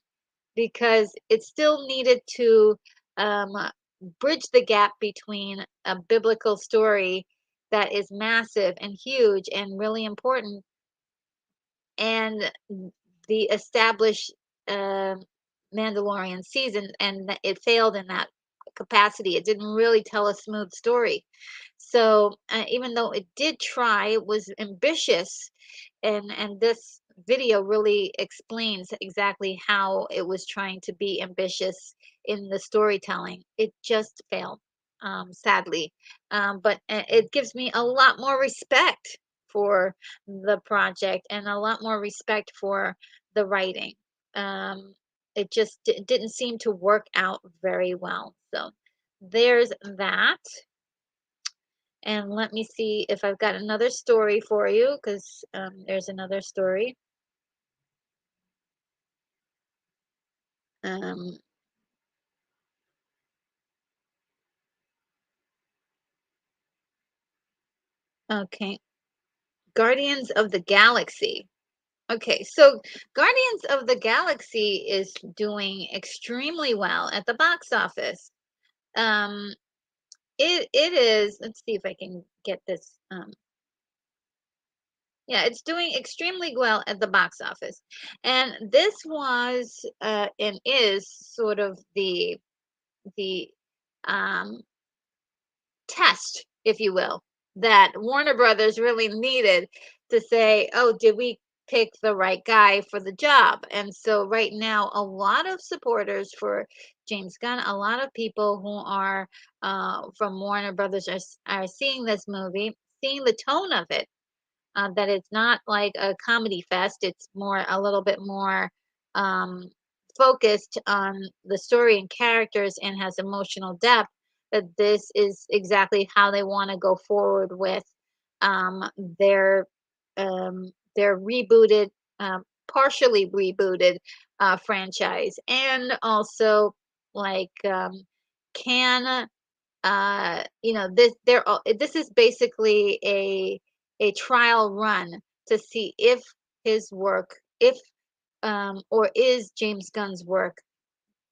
because it still needed to um, bridge the gap between a biblical story that is massive and huge and really important, and the established um Mandalorian season, and it failed in that capacity. It didn't really tell a smooth story. So even though it did try, it was ambitious, and this video really explains exactly how it was trying to be ambitious in the storytelling. It just failed, sadly. But it gives me a lot more respect for the project and a lot more respect for the writing. Um, it just didn't seem to work out very well. So there's that. And let me see if I've got another story for you, because there's another story. Um, okay, Guardians of the Galaxy. Okay, so Guardians of the Galaxy is doing extremely well at the box office. Um, it is. Let's see if I can get this. Yeah, it's doing extremely well at the box office, and this was and is sort of the um, test, if you will, that Warner Brothers really needed to say, oh, did we pick the right guy for the job? And so right now, a lot of supporters for James Gunn, a lot of people who are from Warner Brothers are seeing this movie, seeing the tone of it, that it's not like a comedy fest. It's more a little bit more um, focused on the story and characters and has emotional depth. That this is exactly how they want to go forward with um, their their rebooted, partially rebooted franchise, and also like can this is basically a trial run to see if his work, if or is James Gunn's work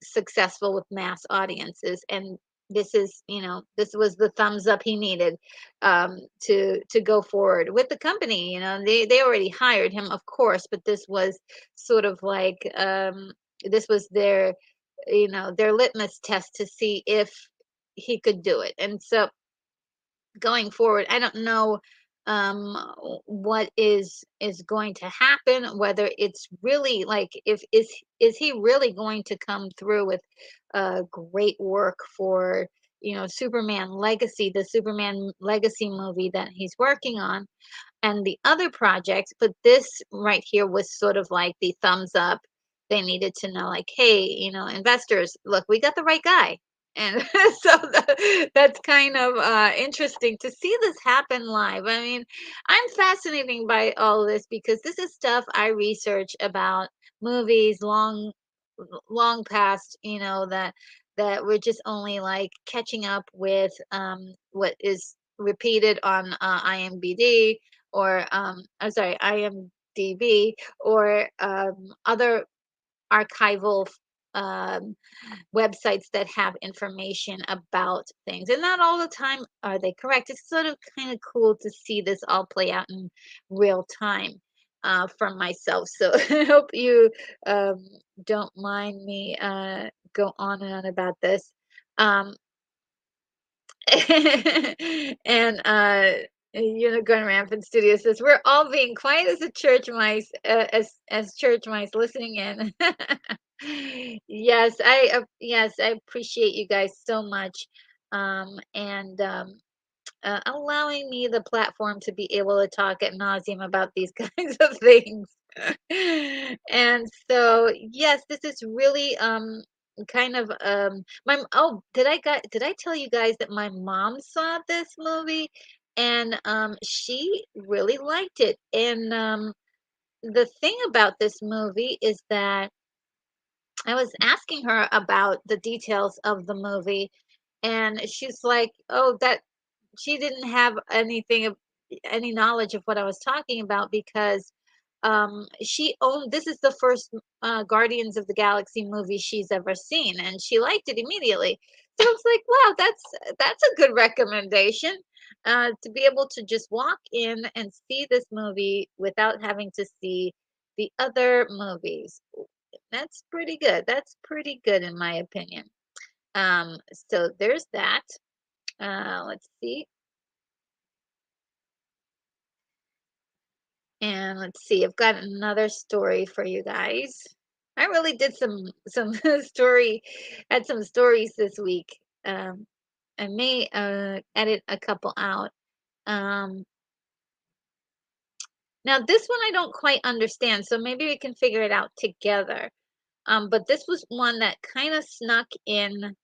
successful with mass audiences. And this was the thumbs up he needed to go forward with the company. They already hired him, of course, but this was sort of like this was their litmus test to see if he could do it. And so going forward, I don't know um what is going to happen, whether it's really like if is he really going to come through with great work for Superman Legacy, the Superman Legacy movie that he's working on, and the other projects. But this right here was sort of like the thumbs up. They needed to know, like, hey, investors, look, we got the right guy. And so that's kind of interesting to see this happen live. I mean, I'm fascinating by all of this because this is stuff I research about movies long past, that we're just only like catching up with what is repeated on IMBD, or I'm sorry, IMDb, or other archival um, websites that have information about things. And not all the time are they correct. It's sort of kind of cool to see this all play out in real time from myself. So I hope you um, don't mind me go on and on about this. Um, and Going Rampant Studio says we're all being quiet as a church mice, as church mice listening in. Yes, I appreciate you guys so much, and allowing me the platform to be able to talk at nauseum about these kinds of things. And so, yes, this is really kind of my oh, did I tell you guys that my mom saw this movie and she really liked it. And the thing about this movie is that I was asking her about the details of the movie, and she's like, "Oh, that she didn't have any knowledge of what I was talking about because she owned this is the first Guardians of the Galaxy movie she's ever seen, and she liked it immediately." So I was like, "Wow, that's a good recommendation." To be able to just walk in and see this movie without having to see the other movies. That's pretty good. That's pretty good in my opinion. So there's that. Let's see. And let's see, I've got another story for you guys. I really did some story had some stories this week. I may edit a couple out. Um, Now this one I don't quite understand, so maybe we can figure it out together. But this was one that kind of snuck in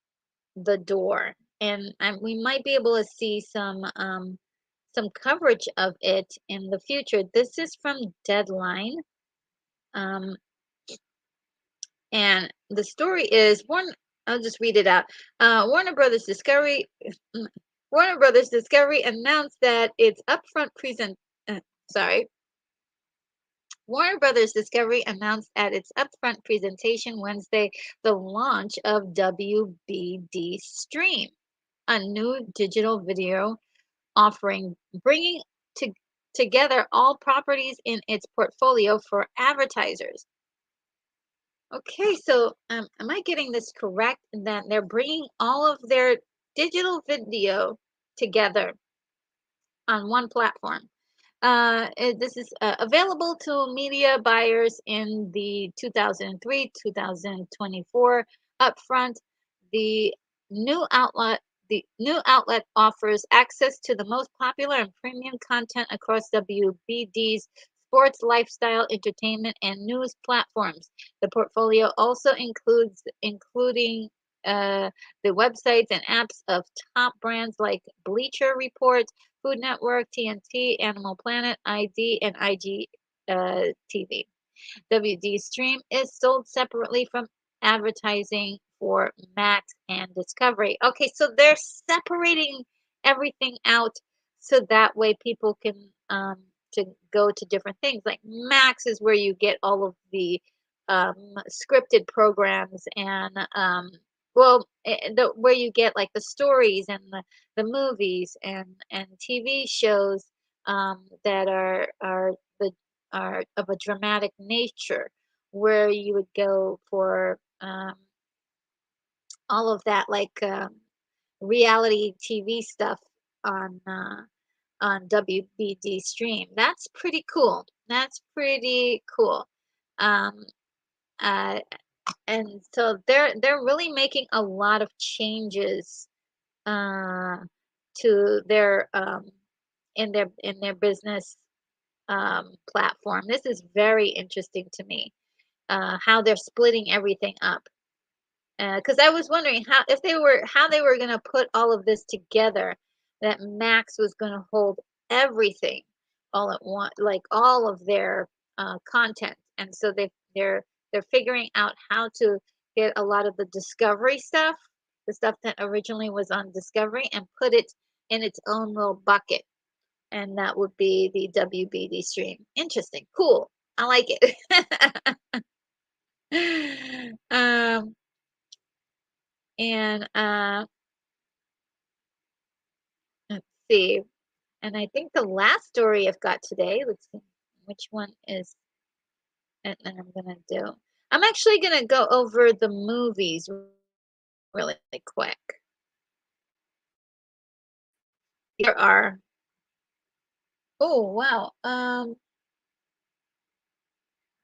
the door, and we might be able to see some coverage of it in the future. This is from Deadline. Um, And the story is one. I'll just read it out. Warner Brothers Discovery. Warner Brothers Discovery announced that its upfront present. Sorry. Warner Brothers Discovery announced at its upfront presentation Wednesday the launch of WBD Stream, a new digital video offering bringing to, together all properties in its portfolio for advertisers. Okay, so am I getting this correct? That they're bringing all of their digital video together on one platform. This is available to media buyers in the 2003-2024 upfront. The new outlet the new outlet offers access to the most popular and premium content across WBD's sports, lifestyle, entertainment, and news platforms. The portfolio also including uh, the websites and apps of top brands like Bleacher Report, Food Network, TNT, Animal Planet, ID, and IG TV. WD Stream is sold separately from advertising for Max and Discovery. Okay, so they're separating everything out so that way people can to go to different things. Like Max is where you get all of the scripted programs and where you get like the stories and the movies and TV shows that are the are of a dramatic nature, where you would go for all of that, like reality TV stuff on uh, on WBD Stream. That's pretty cool. That's pretty cool. Um, uh, and so they're really making a lot of changes uh, to their in their business platform. This is very interesting to me, how they're splitting everything up. Because I was wondering how they were going to put all of this together. That Max was going to hold everything all at once, like all of their content, and so they're figuring out how to get a lot of the Discovery stuff, the stuff that originally was on Discovery, and put it in its own little bucket, and that would be the WBD stream. Interesting, cool. I like it. um, and let's see. And I think the last story I've got today, let's see which one is and I'm gonna do. I'm actually gonna go over the movies really quick. Here are oh wow. I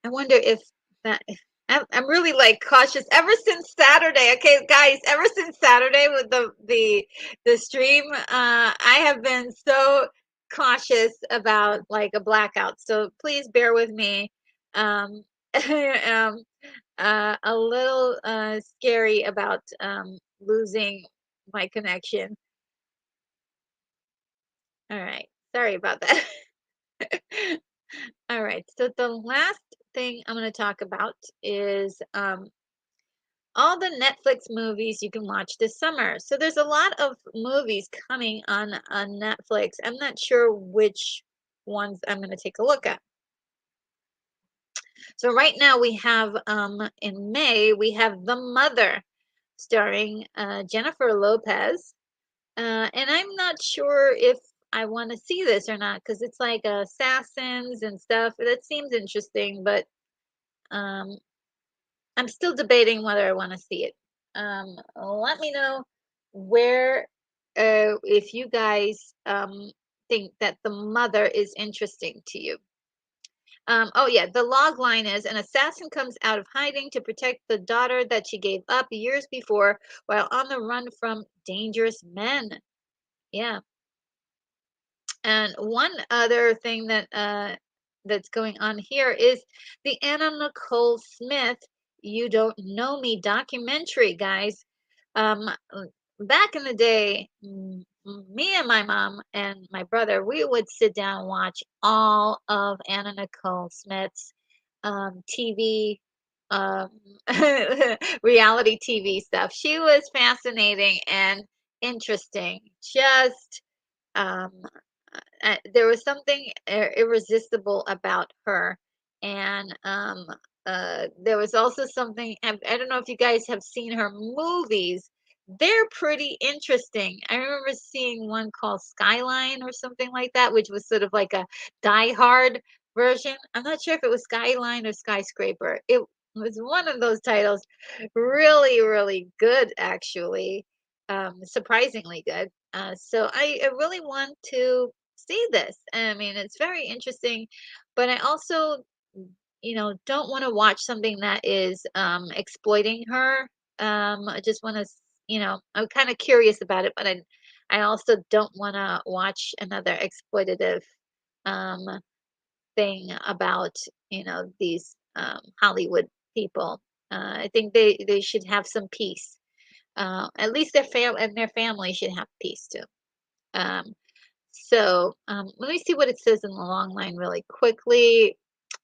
wonder if that if I'm really like cautious ever since Saturday. Okay, guys, ever since Saturday with the stream, I have been so cautious about like a blackout. So please bear with me. Um, um, a little scary about losing my connection. All right, sorry about that. All right, so the last thing I'm going to talk about is all the Netflix movies you can watch this summer. So there's a lot of movies coming on Netflix. I'm not sure which ones I'm going to take a look at. So right now we have in May we have The Mother starring Jennifer Lopez. And I'm not sure if I want to see this or not because it's like assassins and stuff. That seems interesting, but um, I'm still debating whether I want to see it. Let me know where, if you guys think that The Mother is interesting to you. Oh, yeah, the log line is an assassin comes out of hiding to protect the daughter that she gave up years before while on the run from dangerous men. Yeah. And one other thing that that's going on here is the Anna Nicole Smith "You Don't Know Me" documentary, guys. Back in the day, me and my mom and my brother, we would sit down and watch all of Anna Nicole Smith's TV, um, reality TV stuff. She was fascinating and interesting. Just um, there was something irresistible about her, and there was also something. I don't know if you guys have seen her movies. They're pretty interesting. I remember seeing one called Skyline or something like that, which was sort of like a Die Hard version. I'm not sure if it was Skyline or Skyscraper. It was one of those titles. Really, really good, actually. Surprisingly good. So I really want to see this. I mean, it's very interesting, but I also, don't want to watch something that is exploiting her. I just want to, I'm kind of curious about it, but I also don't want to watch another exploitative um, thing about, these Hollywood people. I think they should have some peace. At least their family should have peace too. Um, let me see what it says in the long line really quickly.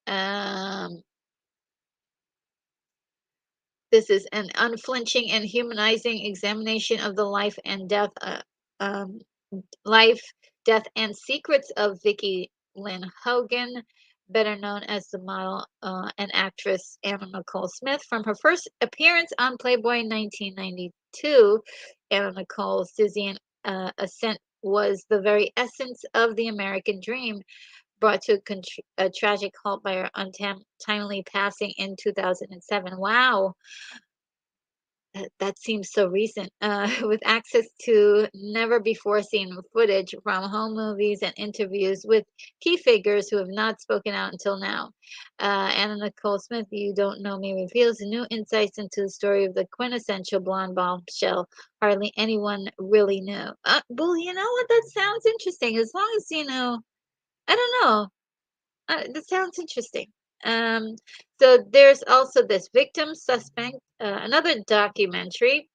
Um, this is an unflinching and humanizing examination of the um, life, death, and secrets of Vicki Lynn Hogan, better known as the model and actress Anna Nicole Smith. From her first appearance on Playboy in 1992, Anna Nicole's dizzying ascent was the very essence of the American dream, brought to a tragic halt by her untimely passing in 2007. Wow, that seems so recent. With access to never before seen footage from home movies and interviews with key figures who have not spoken out until now. Anna Nicole Smith, You Don't Know Me, reveals new insights into the story of the quintessential blonde bombshell hardly anyone really knew. Well, you know what? That sounds interesting. As long as, I don't know. That sounds interesting. Um, so there's also this victim suspect, another documentary.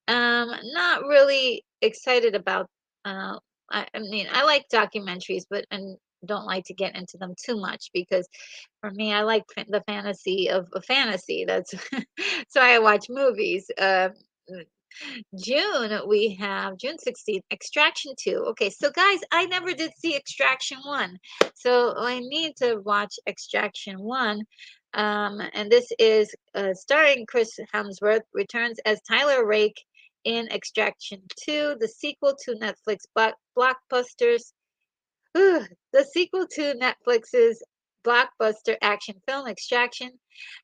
Not really excited about. Uh, I mean, I like documentaries, but and don't like to get into them too much because for me, I like the fantasy of a fantasy. That's so I watch movies. We have June 16th, Extraction 2. Okay, so guys, I never did see Extraction 1. So I need to watch Extraction 1. And this is starring Chris Hemsworth, returns as Tyler Rake in Extraction 2, the sequel to Netflix blockbusters the sequel to Netflix's blockbuster action film Extraction.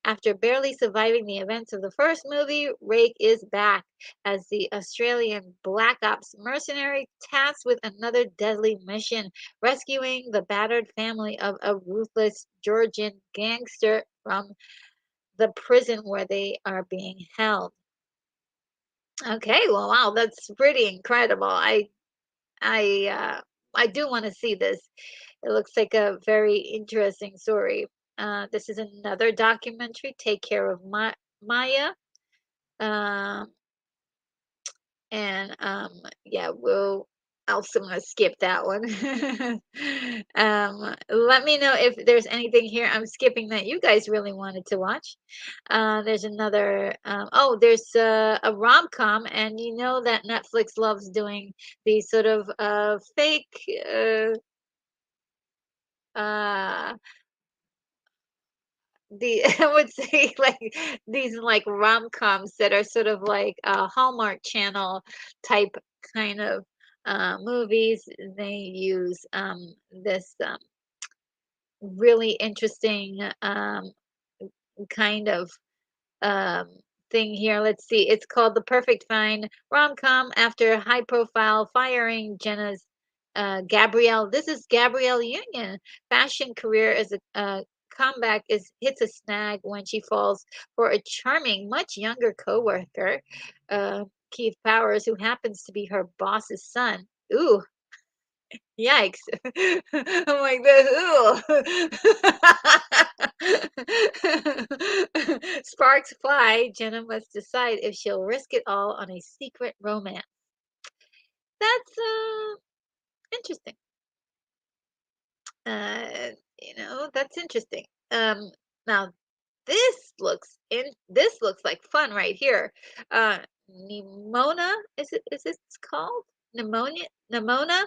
After barely surviving the events of the first movie, Rake is back as the Australian Black Ops mercenary tasked with another deadly mission, rescuing the battered family of a ruthless Georgian gangster from the prison where they are being held. Okay, well, wow, that's pretty incredible. I I do want to see this. It looks like a very interesting story. This is another documentary, Take Care of Maya. Um, and yeah, we'll also gonna skip that one. Let me know if there's anything here I'm skipping that you guys really wanted to watch. There's another, there's a rom-com, and you know that Netflix loves doing these sort of fake uh the I would say like these like rom-coms that are sort of like Hallmark Channel type kind of movies. They use this really interesting kind of um, thing here. Let's see. It's called The Perfect Find rom-com after high-profile firing Jenna's Gabrielle. This is Gabrielle Union. Fashion career as a comeback is hits a snag when she falls for a charming, much younger coworker, Keith Powers, who happens to be her boss's son. Ooh, yikes. I'm like this. Ooh. Sparks fly. Jenna must decide if she'll risk it all on a secret romance. That's interesting. That's interesting. Now this looks like fun right here. Uh, Nimona, is this called? Nimona?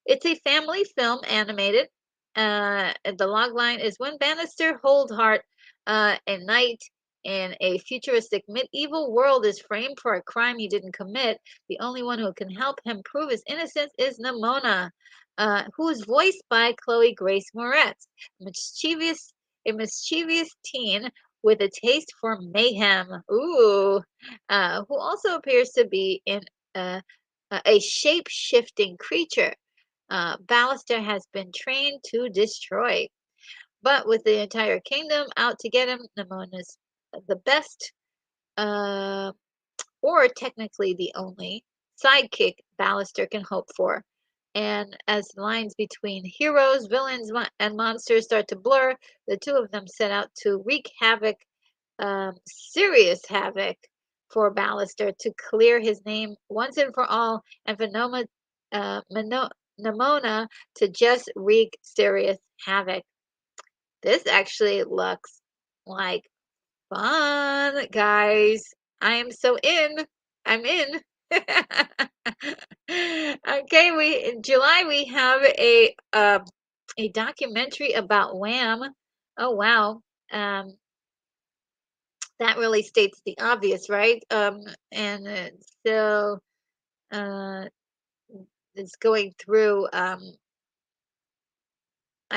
It's a family film animated. And the log line is when Bannister Holdhart, a knight in a futuristic medieval world, is framed for a crime he didn't commit. The only one who can help him prove his innocence is Nimona, who is voiced by Chloe Grace Moretz, mischievous, a mischievous teen with a taste for mayhem. Ooh, who also appears to be in uh, a shape-shifting creature. Ballister has been trained to destroy. But with the entire kingdom out to get him, Nemona's the best, uh, or technically the only, sidekick Ballister can hope for. And as the lines between heroes, villains, and monsters start to blur, the two of them set out to wreak havoc, serious havoc, for Ballister to clear his name once and for all, and for Nemona to just wreak serious havoc. This actually looks like fun, guys. I am so in. I'm in. Okay, we in July we have a documentary about Wham. Oh wow. Um that really states the obvious, right? And so uh it's going through I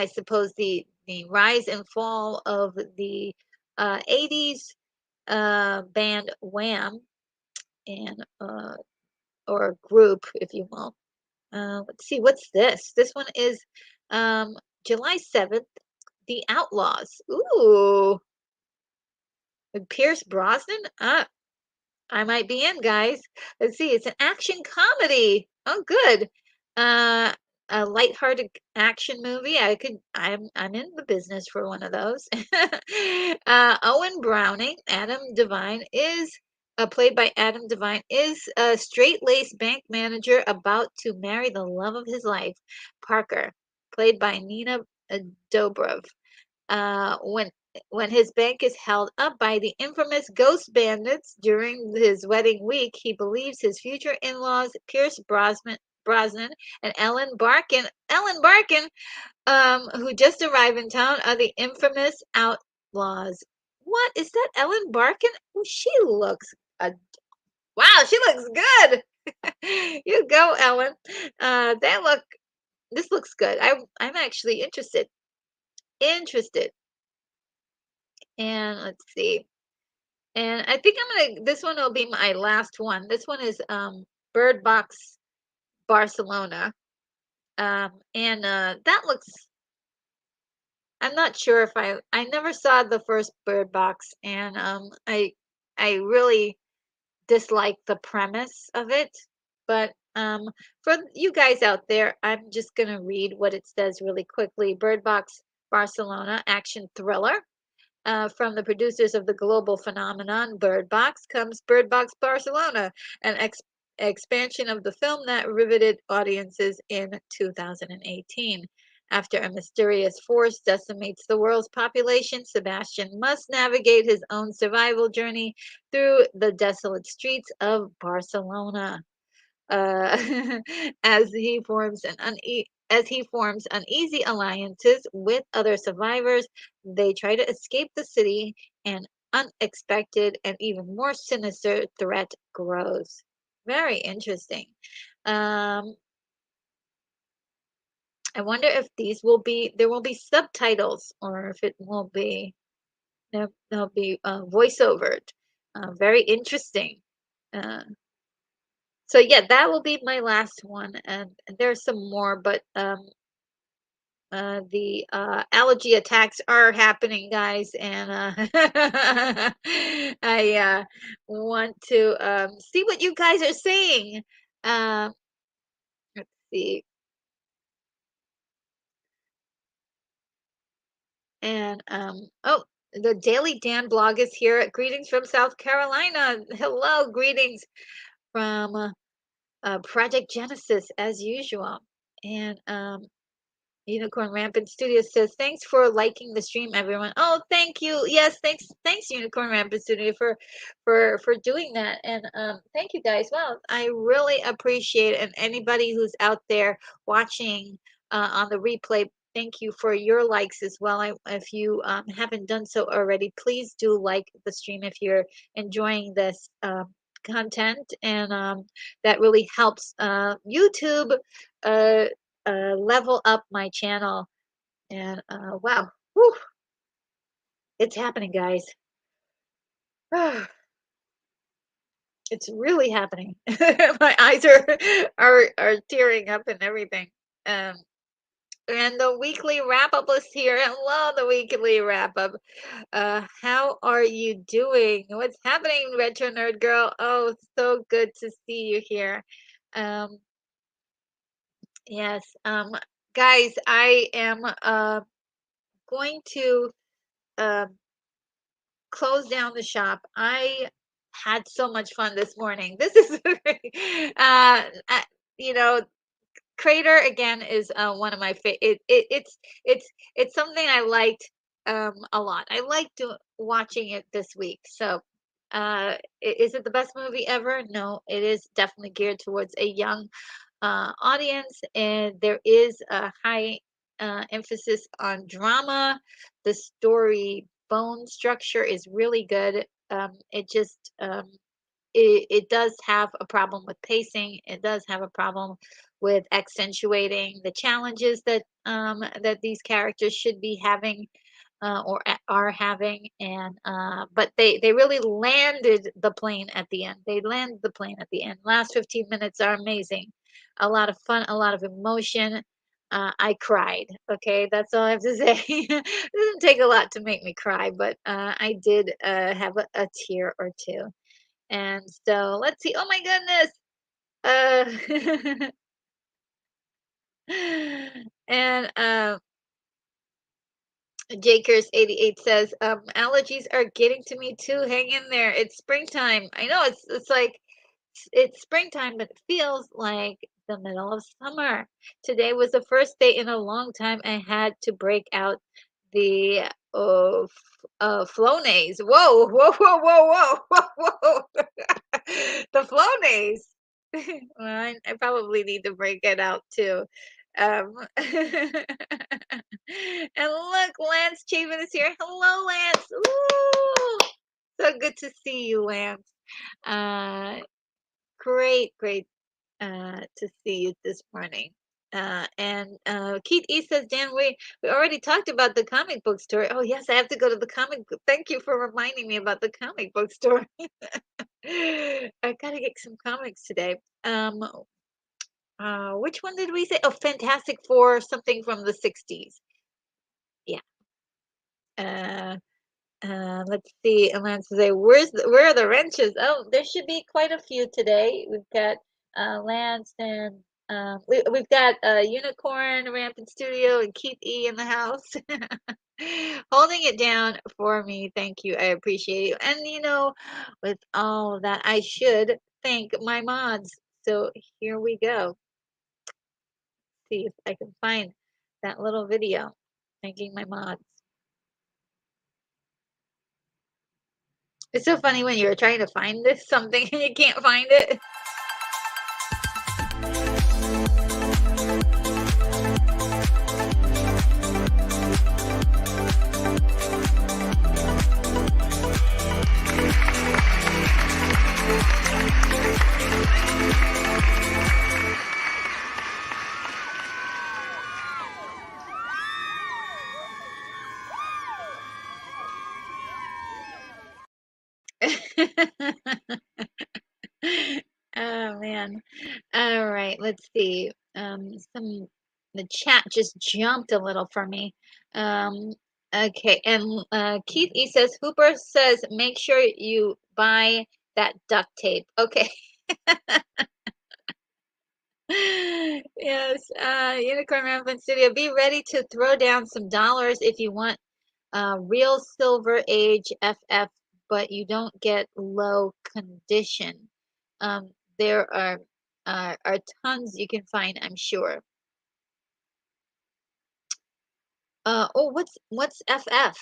suppose the rise and fall of the 80s band Wham, and or group, if you will. Let's see, what's this? This one is um, July 7th, The Outlaws. Ooh, with Pierce Brosnan? I might be in, guys. Let's see. It's an action comedy. Oh, good. Uh, a lighthearted action movie. I'm in the business for one of those. Owen Browning, Adam Devine is played by Adam Devine, is a straight-laced bank manager about to marry the love of his life, Parker, played by Nina Dobrev. When his bank is held up by the infamous ghost bandits during his wedding week, he believes his future in-laws, Pierce Brosnan and Ellen Barkin, who just arrived in town, are the infamous outlaws. What is that, Ellen Barkin? Oh, she looks, uh, wow, she looks good. You go, Ellen. This looks good. I'm actually interested. Interested. And let's see. And I think this one will be my last one. This one is Bird Box Barcelona. And that looks, I'm not sure if I never saw the first Bird Box, and I really dislike the premise of it. But for you guys out there, I'm just gonna read what it says really quickly. Bird Box Barcelona action thriller. From the producers of the global phenomenon Bird Box comes Bird Box Barcelona, an expansion of the film that riveted audiences in 2018. After a mysterious force decimates the world's population, Sebastian must navigate his own survival journey through the desolate streets of Barcelona. uh, as he forms uneasy alliances with other survivors. They try to escape the city, and unexpected and even more sinister threat grows. Very interesting. Um, I wonder if there will be subtitles, or if it will be they'll be voiceovered. Very interesting. Uh, So yeah, that will be my last one, and there's some more, but the allergy attacks are happening, guys, and I want to see what you guys are saying. Um, let's see, and oh, the Daily Dan blog is here. Greetings from South Carolina. Hello, greetings from Project Genesis as usual, and Unicorn Rampant Studio says, "Thanks for liking the stream, everyone." Oh, thank you. Yes, thanks, Unicorn Rampant Studio for doing that, and thank you guys. Wow, I really appreciate it. And anybody who's out there watching on the replay, thank you for your likes as well. If you haven't done so already, please do like the stream if you're enjoying this content, and that really helps YouTube. Uh, level up my channel. And wow, whew, it's happening, guys. It's really happening. My eyes are tearing up and everything. Um, and the weekly wrap up is here. Hello, the weekly wrap up. How are you doing? What's happening, Retro Nerd Girl? Oh, so good to see you here. Um, yes, guys, I am going to uh, close down the shop. I had so much fun this morning. This is, uh, you know, Crater again is one of my favorite. It's something I liked a lot. I liked watching it this week. So, is it the best movie ever? No, it is definitely geared towards a young audience, and there is a high emphasis on drama. The story bone structure is really good. It just it does have a problem with pacing. It does have a problem with accentuating the challenges that these characters should be having are having. And but they really landed the plane at the end. They landed the plane at the end. Last 15 minutes are amazing. A lot of fun, a lot of emotion. I cried. Okay, that's all I have to say. It doesn't take a lot to make me cry, but I did have a tear or two. And so let's see. Oh my goodness. And Jakers 88 says, allergies are getting to me too. Hang in there. It's springtime. I know it's like it's springtime, but it feels like the middle of summer. Today was the first day in a long time I had to break out the Flonase. Whoa, whoa, whoa, whoa, whoa, whoa, whoa. The Flonase. Well, I probably need to break it out too. And look, Lance Chapin is here. Hello, Lance. Ooh, so good to see you, Lance. Uh, great to see you this morning. And Keith E says, Dan, we already talked about the comic book store. Oh, yes, I have to go to the comic book. Thank you for reminding me about the comic book store. I gotta get some comics today. Which one did we say? Oh, Fantastic Four, something from the 60s. Yeah. Uh, let's see. And let's say, where are the wrenches? Oh, there should be quite a few today. We've got Lance and we've got Unicorn, Rampant Studio, and Keith E in the house. Holding it down for me. Thank you. I appreciate you. And with all of that, I should thank my mods. So here we go. See if I can find that little video. Thanking my mods. It's so funny when you're trying to find this something and you can't find it. Oh man. All right, let's see. Some the chat just jumped a little for me. Um, okay, and Keith E says Hooper says make sure you buy that duct tape. Okay. Yes, Unicorn Rampant Studio, be ready to throw down some dollars if you want real Silver Age FF, but you don't get low condition. Um, there are tons you can find, I'm sure. Oh, what's FF?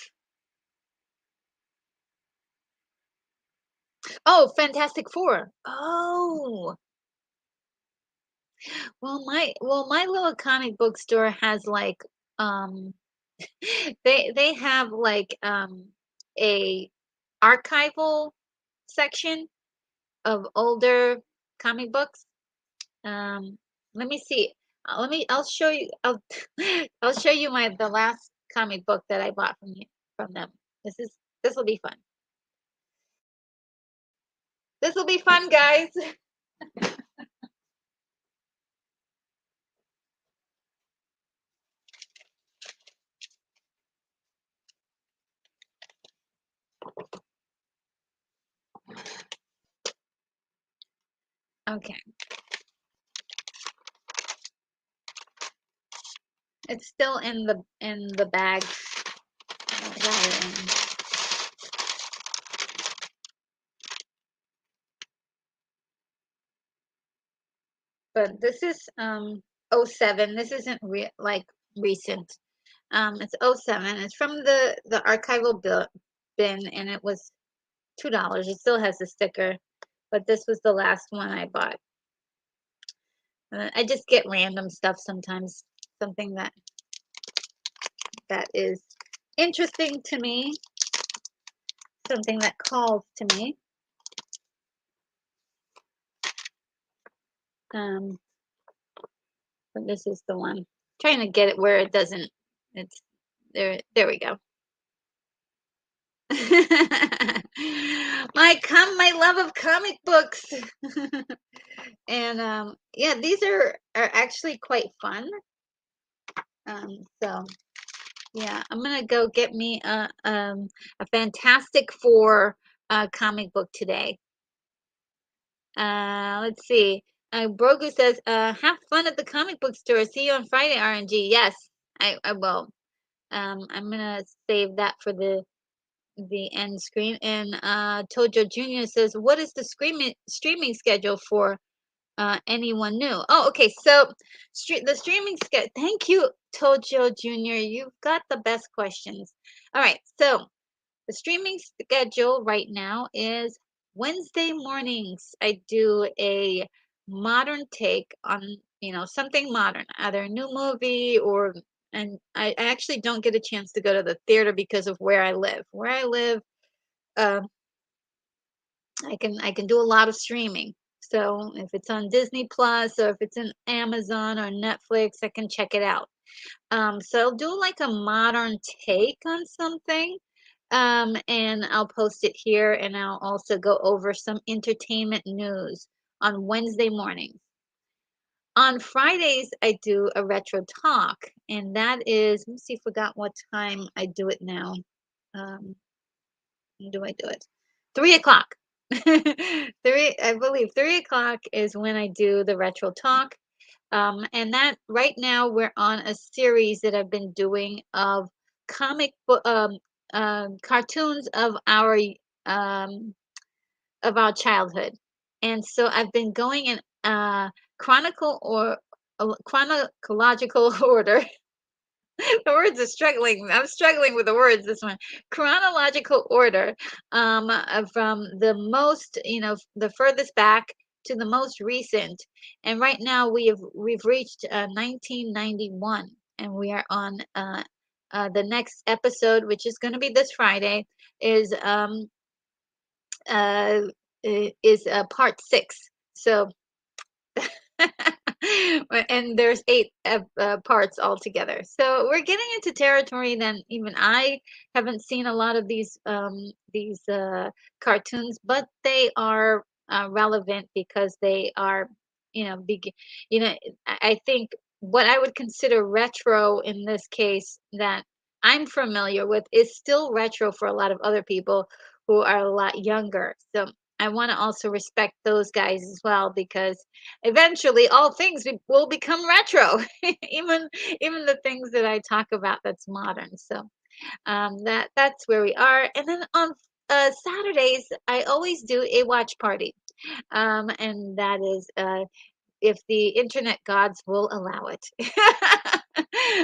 Oh, Fantastic Four. Oh, well my little comic book store has like um they have like a archival section of older comic books. Um, let me see. I'll show you. I'll show you the last comic book that I bought from them. This will be fun. This will be fun, guys. Okay. It's still in the bag. I got it in. But this is '07. This isn't like recent. It's '07. It's from the archival bin, and it was $2. It still has the sticker, but this was the last one I bought. I just get random stuff sometimes, something that is interesting to me, something that calls to me. Um, but this is the one. Trying to get it where it doesn't. It's there. There we go. My love of comic books. And yeah, these are actually quite fun. So yeah, I'm gonna go get me a Fantastic Four comic book today. Let's see. Brogu says, have fun at the comic book store. See you on Friday, RNG. Yes, I will. I'm gonna save that for the end screen. And Tojo Jr. says, what is the streaming schedule for anyone new? Oh, okay. So the streaming schedule. Thank you, Tojo Jr. You've got the best questions. All right. So the streaming schedule right now is Wednesday mornings. I do a modern take on, something modern, either a new movie and I actually don't get a chance to go to the theater because of where I live. Where I live, um, I can do a lot of streaming. So if it's on Disney Plus or if it's in Amazon or Netflix, I can check it out. So I'll do like a modern take on something. And I'll post it here and I'll also go over some entertainment news on Wednesday mornings. On Fridays, I do a retro talk, and that is, let me see if I got what time I do it now. When do I do it? 3 o'clock. I believe 3 o'clock is when I do the retro talk. And that right now we're on a series that I've been doing of comic book cartoons um, of our childhood. And so I've been going in chronicle or chronological order. The words are struggling. I'm struggling with the words this one. Chronological order, from the most, the furthest back to the most recent. And right now we've reached 1991, and we are on the next episode, which is going to be this Friday, is uh, part 6. So and there's 8 parts altogether. So we're getting into territory that even I haven't seen a lot of these cartoons, but they are relevant because they are, big. You know, I think what I would consider retro in this case that I'm familiar with is still retro for a lot of other people who are a lot younger. So I want to also respect those guys as well because eventually all things will become retro, even even the things that I talk about that's modern. So that's where we are. And then on Saturdays, I always do a watch party, and that is if the internet gods will allow it.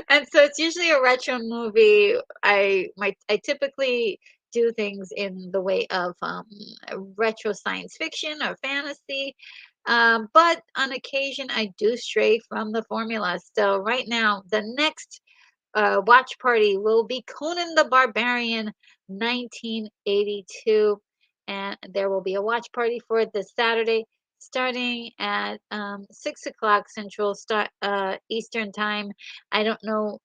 And so it's usually a retro movie. I typically do things in the way of retro science fiction or fantasy. But on occasion, I do stray from the formula. So right now, the next watch party will be Conan the Barbarian 1982. And there will be a watch party for it this Saturday, starting at 6 o'clock Central Eastern Time. I don't know,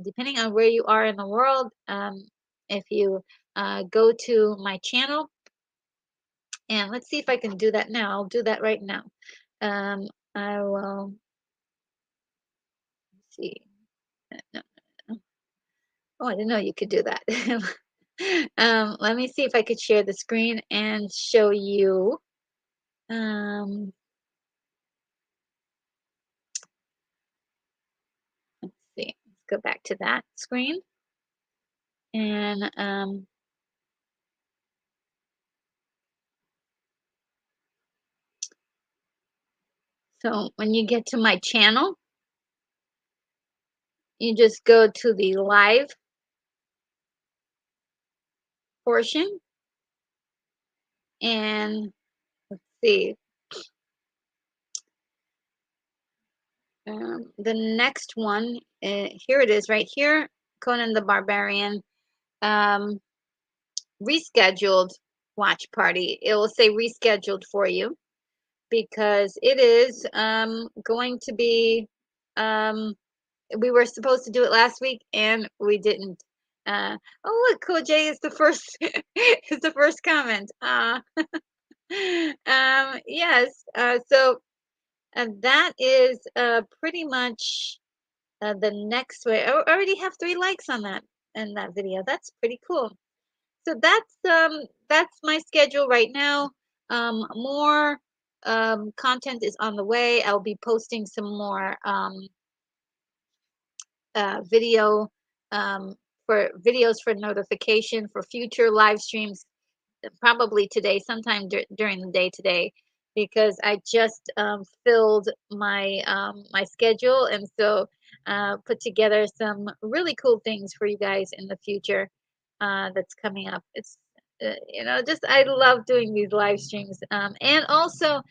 depending on where you are in the world, if you go to my channel, and let's see if I can do that now. I'll do that right now. I will see. No, no. Oh, I didn't know you could do that. Let me see if I could share the screen and show you. Um, go back to that screen. And so when you get to my channel, you just go to the live portion and see the next one. Here it is right here, Conan the Barbarian. Um, Rescheduled watch party. It will say rescheduled for you because it is going to be um, we were supposed to do it last week and we didn't. Oh look, Cool J is the first is the first comment. Yes. So that is pretty much the next way. I already have 3 likes on that in that video. That's pretty cool. So that's my schedule right now. More content is on the way. I'll be posting some more video for videos for notification for future live streams, probably today, sometime during the day today, because I just filled my schedule, and so put together some really cool things for you guys in the future that's coming up. It's just I love doing these live streams, and also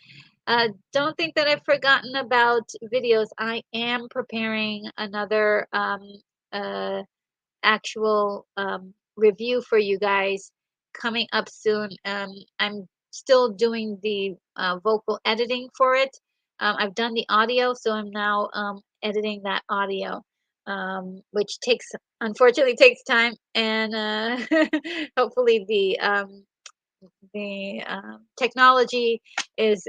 don't think that I've forgotten about videos. I am preparing another uh, actual review for you guys coming up soon. I'm still doing the vocal editing for it. I've done the audio, so I'm now editing that audio, which unfortunately takes time, and hopefully the technology is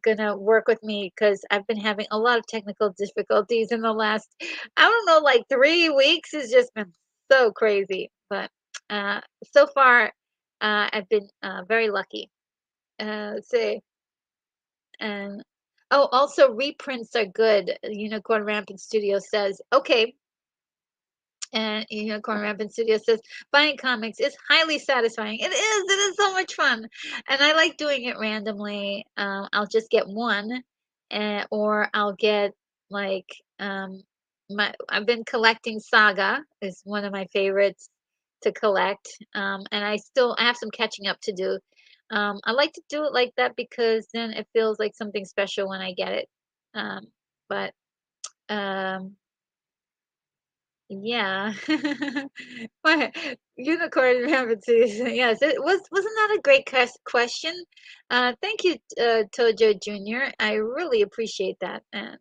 gonna work with me because I've been having a lot of technical difficulties in the last, I don't know, like 3 weeks. Has just been so crazy. But uh, so far, I've been very lucky. Let's see. And oh, also reprints are good. Unicorn Rampant Studio says, okay, and Unicorn Rampant Studio says, buying comics is highly satisfying. It is so much fun. And I like doing it randomly. I'll just get one, or I'll get like I've been collecting Saga, is one of my favorites to collect. And I have some catching up to do. I like to do it like that because then it feels like something special when I get it. But yeah. What unicorn rabbit season? Yes, wasn't that a great question? Thank you, Tojo Jr. I really appreciate that. And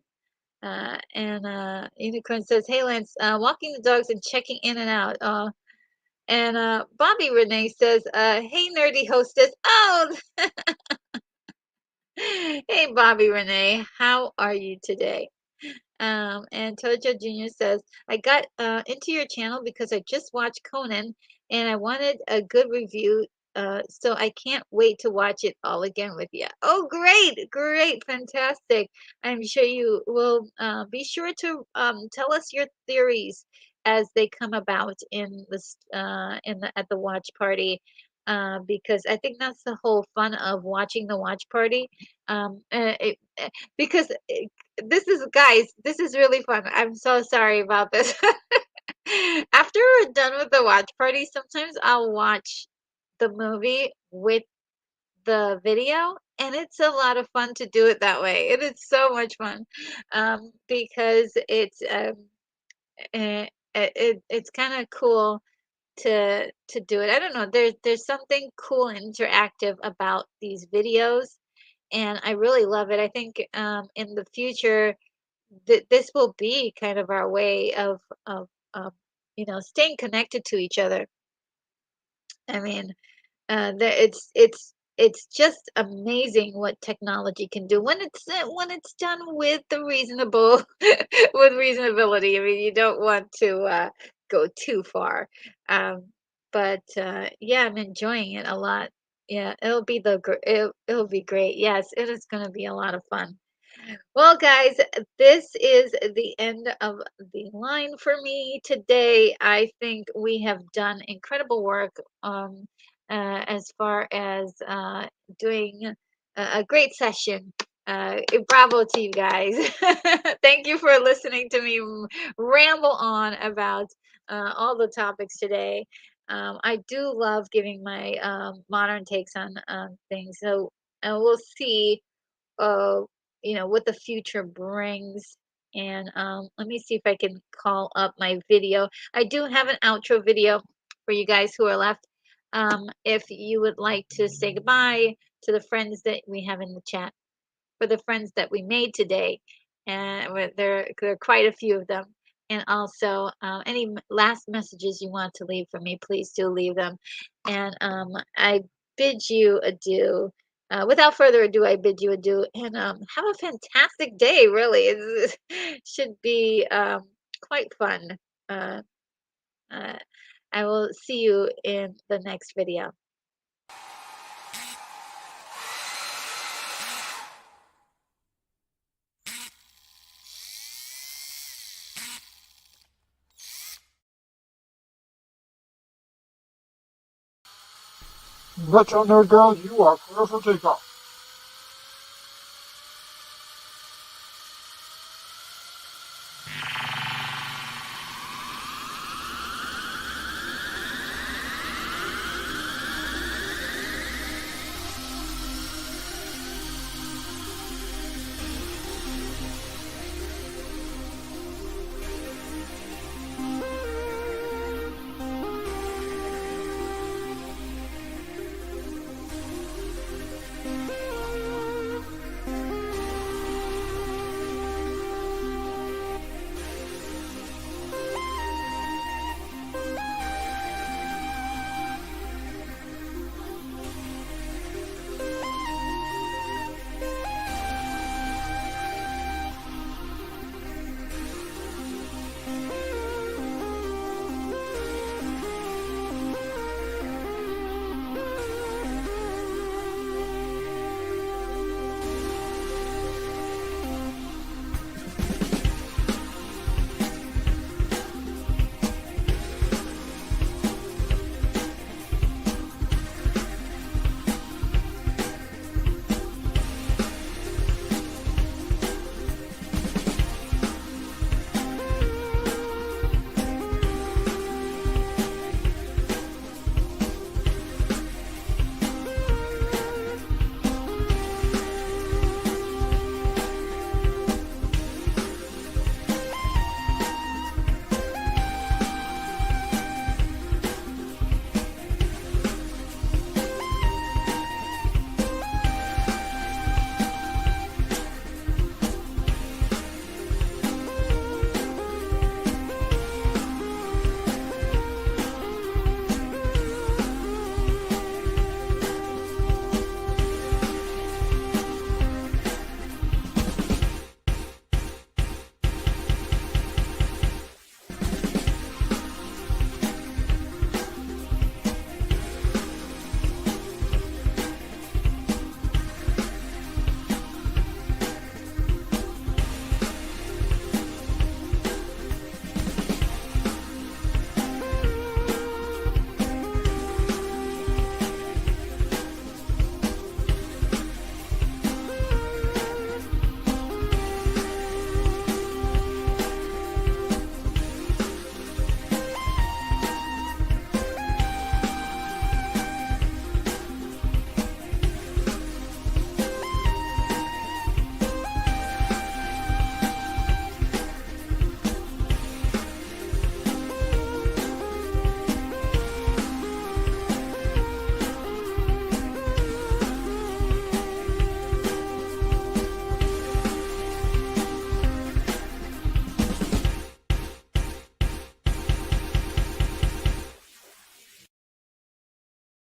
Unicorn says, "Hey Lance, walking the dogs and checking in and out." And Bobby Renee says, "Hey nerdy hostess." Oh, hey Bobby Renee, how are you today? And Tojo Jr. says, I got into your channel because I just watched Conan and I wanted a good review. So I can't wait to watch it all again with you. Oh, great, great, fantastic. I'm sure you will be sure to tell us your theories as they come about in this at the watch party. Because I think that's the whole fun of watching the watch party. Because this is guys, this is really fun. I'm so sorry about this. After we're done with the watch party, sometimes I'll watch the movie with the video, and it's a lot of fun to do it that way. It is so much fun, because it's kind of cool to do it. I don't know. There's something cool and interactive about these videos, and I really love it. I think in the future this will be kind of our way of staying connected to each other. I mean, it's just amazing what technology can do when it's done with the reasonable with reasonability. I mean, you don't want to go too far, um, but yeah, I'm enjoying it a lot. Yeah, it'll be it'll be great. Yes, it is going to be a lot of fun. Well, guys, this is the end of the line for me today. I think we have done incredible work as far as doing a great session. Bravo to you guys. Thank you for listening to me ramble on about all the topics today. I do love giving my modern takes on things. So we'll see uh, what the future brings. And let me see if I can call up my video. I do have an outro video for you guys who are left. If you would like to say goodbye to the friends that we have in the chat, for the friends that we made today, and there are quite a few of them. And also, any last messages you want to leave for me, please do leave them. And I bid you adieu. Without further ado, I bid you adieu, and have a fantastic day. Really, it should be quite fun. Uh, uh, I will see you in the next video. Retro Nerd Girl, you are clear for takeoff.